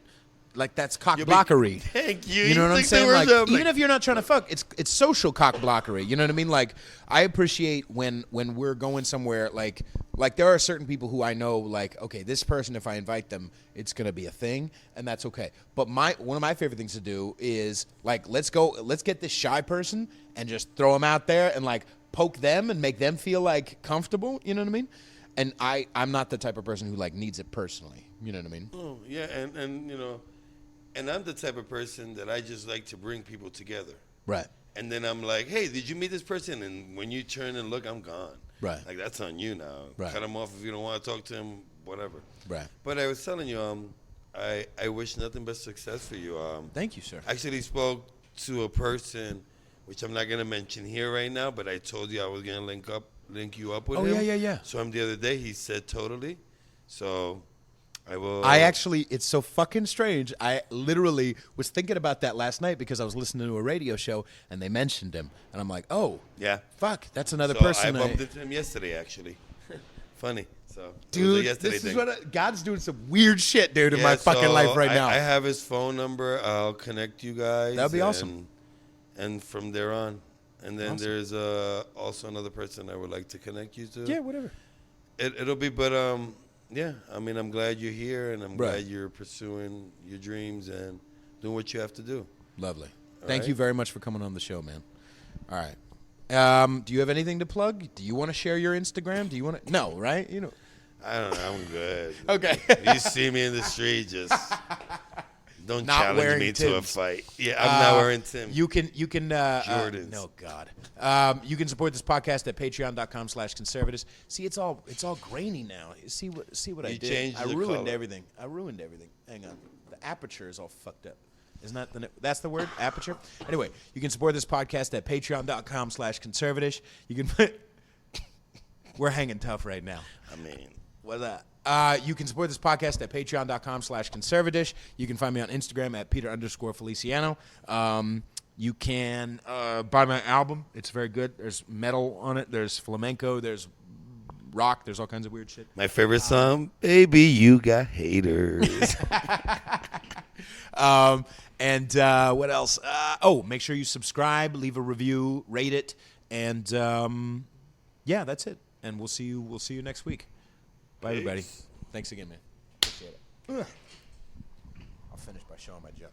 Like, that's cock blockery. Thank you. You know what I'm took the saying? words Like, out. even if you're not trying to fuck, it's social cock blockery. You know what I mean? Like, I appreciate when we're going somewhere. Like there are certain people who I know. Like, okay, this person, if I invite them, it's gonna be a thing, and that's okay. But one of my favorite things to do is like, let's get this shy person and just throw them out there and like poke them and make them feel like comfortable. You know what I mean? And I'm not the type of person who like needs it personally. You know what I mean? Oh, yeah, and you know, and I'm the type of person that I just like to bring people together. Right. And then I'm like, hey, did you meet this person? And when you turn and look, I'm gone. Right. Like, that's on you now. Right. Cut him off if you don't want to talk to him, whatever. Right. But I was telling you, I wish nothing but success for you. Thank you, sir. I actually spoke to a person, which I'm not going to mention here right now, but I told you I was going to link you up with him. Oh, yeah. So the other day, he said totally. So I will. It's so fucking strange. I literally was thinking about that last night because I was listening to a radio show and they mentioned him. And I'm like, oh, Yeah. fuck, that's another So person. I bumped into him yesterday, actually. Funny. So it was a Dude, yesterday this is thing. what God's doing some weird shit, dude, in Yeah, my fucking so life right now. I have his phone number. I'll connect you guys. That'd be awesome. And from there on. And then Awesome. there's also another person I would like to connect you to. Yeah, whatever. It'll be, but yeah. I mean, I'm glad you're here, and I'm Right. glad you're pursuing your dreams and doing what you have to do. Lovely. All Thank right. you very much for coming on the show, man. All right. Do you have anything to plug? Do you want to share your Instagram? Do you want to? No, right? You know. I don't know. I'm good. Okay. You see me in the street, just don't Not challenge wearing me to a Timbs. fight. Yeah, I'm not wearing Tim. You can Jordans. no God. You can support this podcast at patreon.com/conservatish. See, it's all grainy now. See what I You did? changed I the ruined color. everything. Hang on. The aperture is all fucked up. Isn't that that's the word? Aperture? Anyway, you can support this podcast at patreon.com/conservatish. You can put we're hanging tough right now. I mean, What's that? You can support this podcast at patreon.com/conservatish. You can find me on Instagram at Peter_Feliciano. You can buy my album. It's very good. There's metal on it. There's flamenco. There's rock. There's all kinds of weird shit. my favorite song, Baby, You Got Haters. And what else? Make sure you subscribe, leave a review, rate it, and yeah, that's it. And we'll see you next week. Bye, everybody. Peace. Thanks again, man. Appreciate it. I'll finish by showing my junk.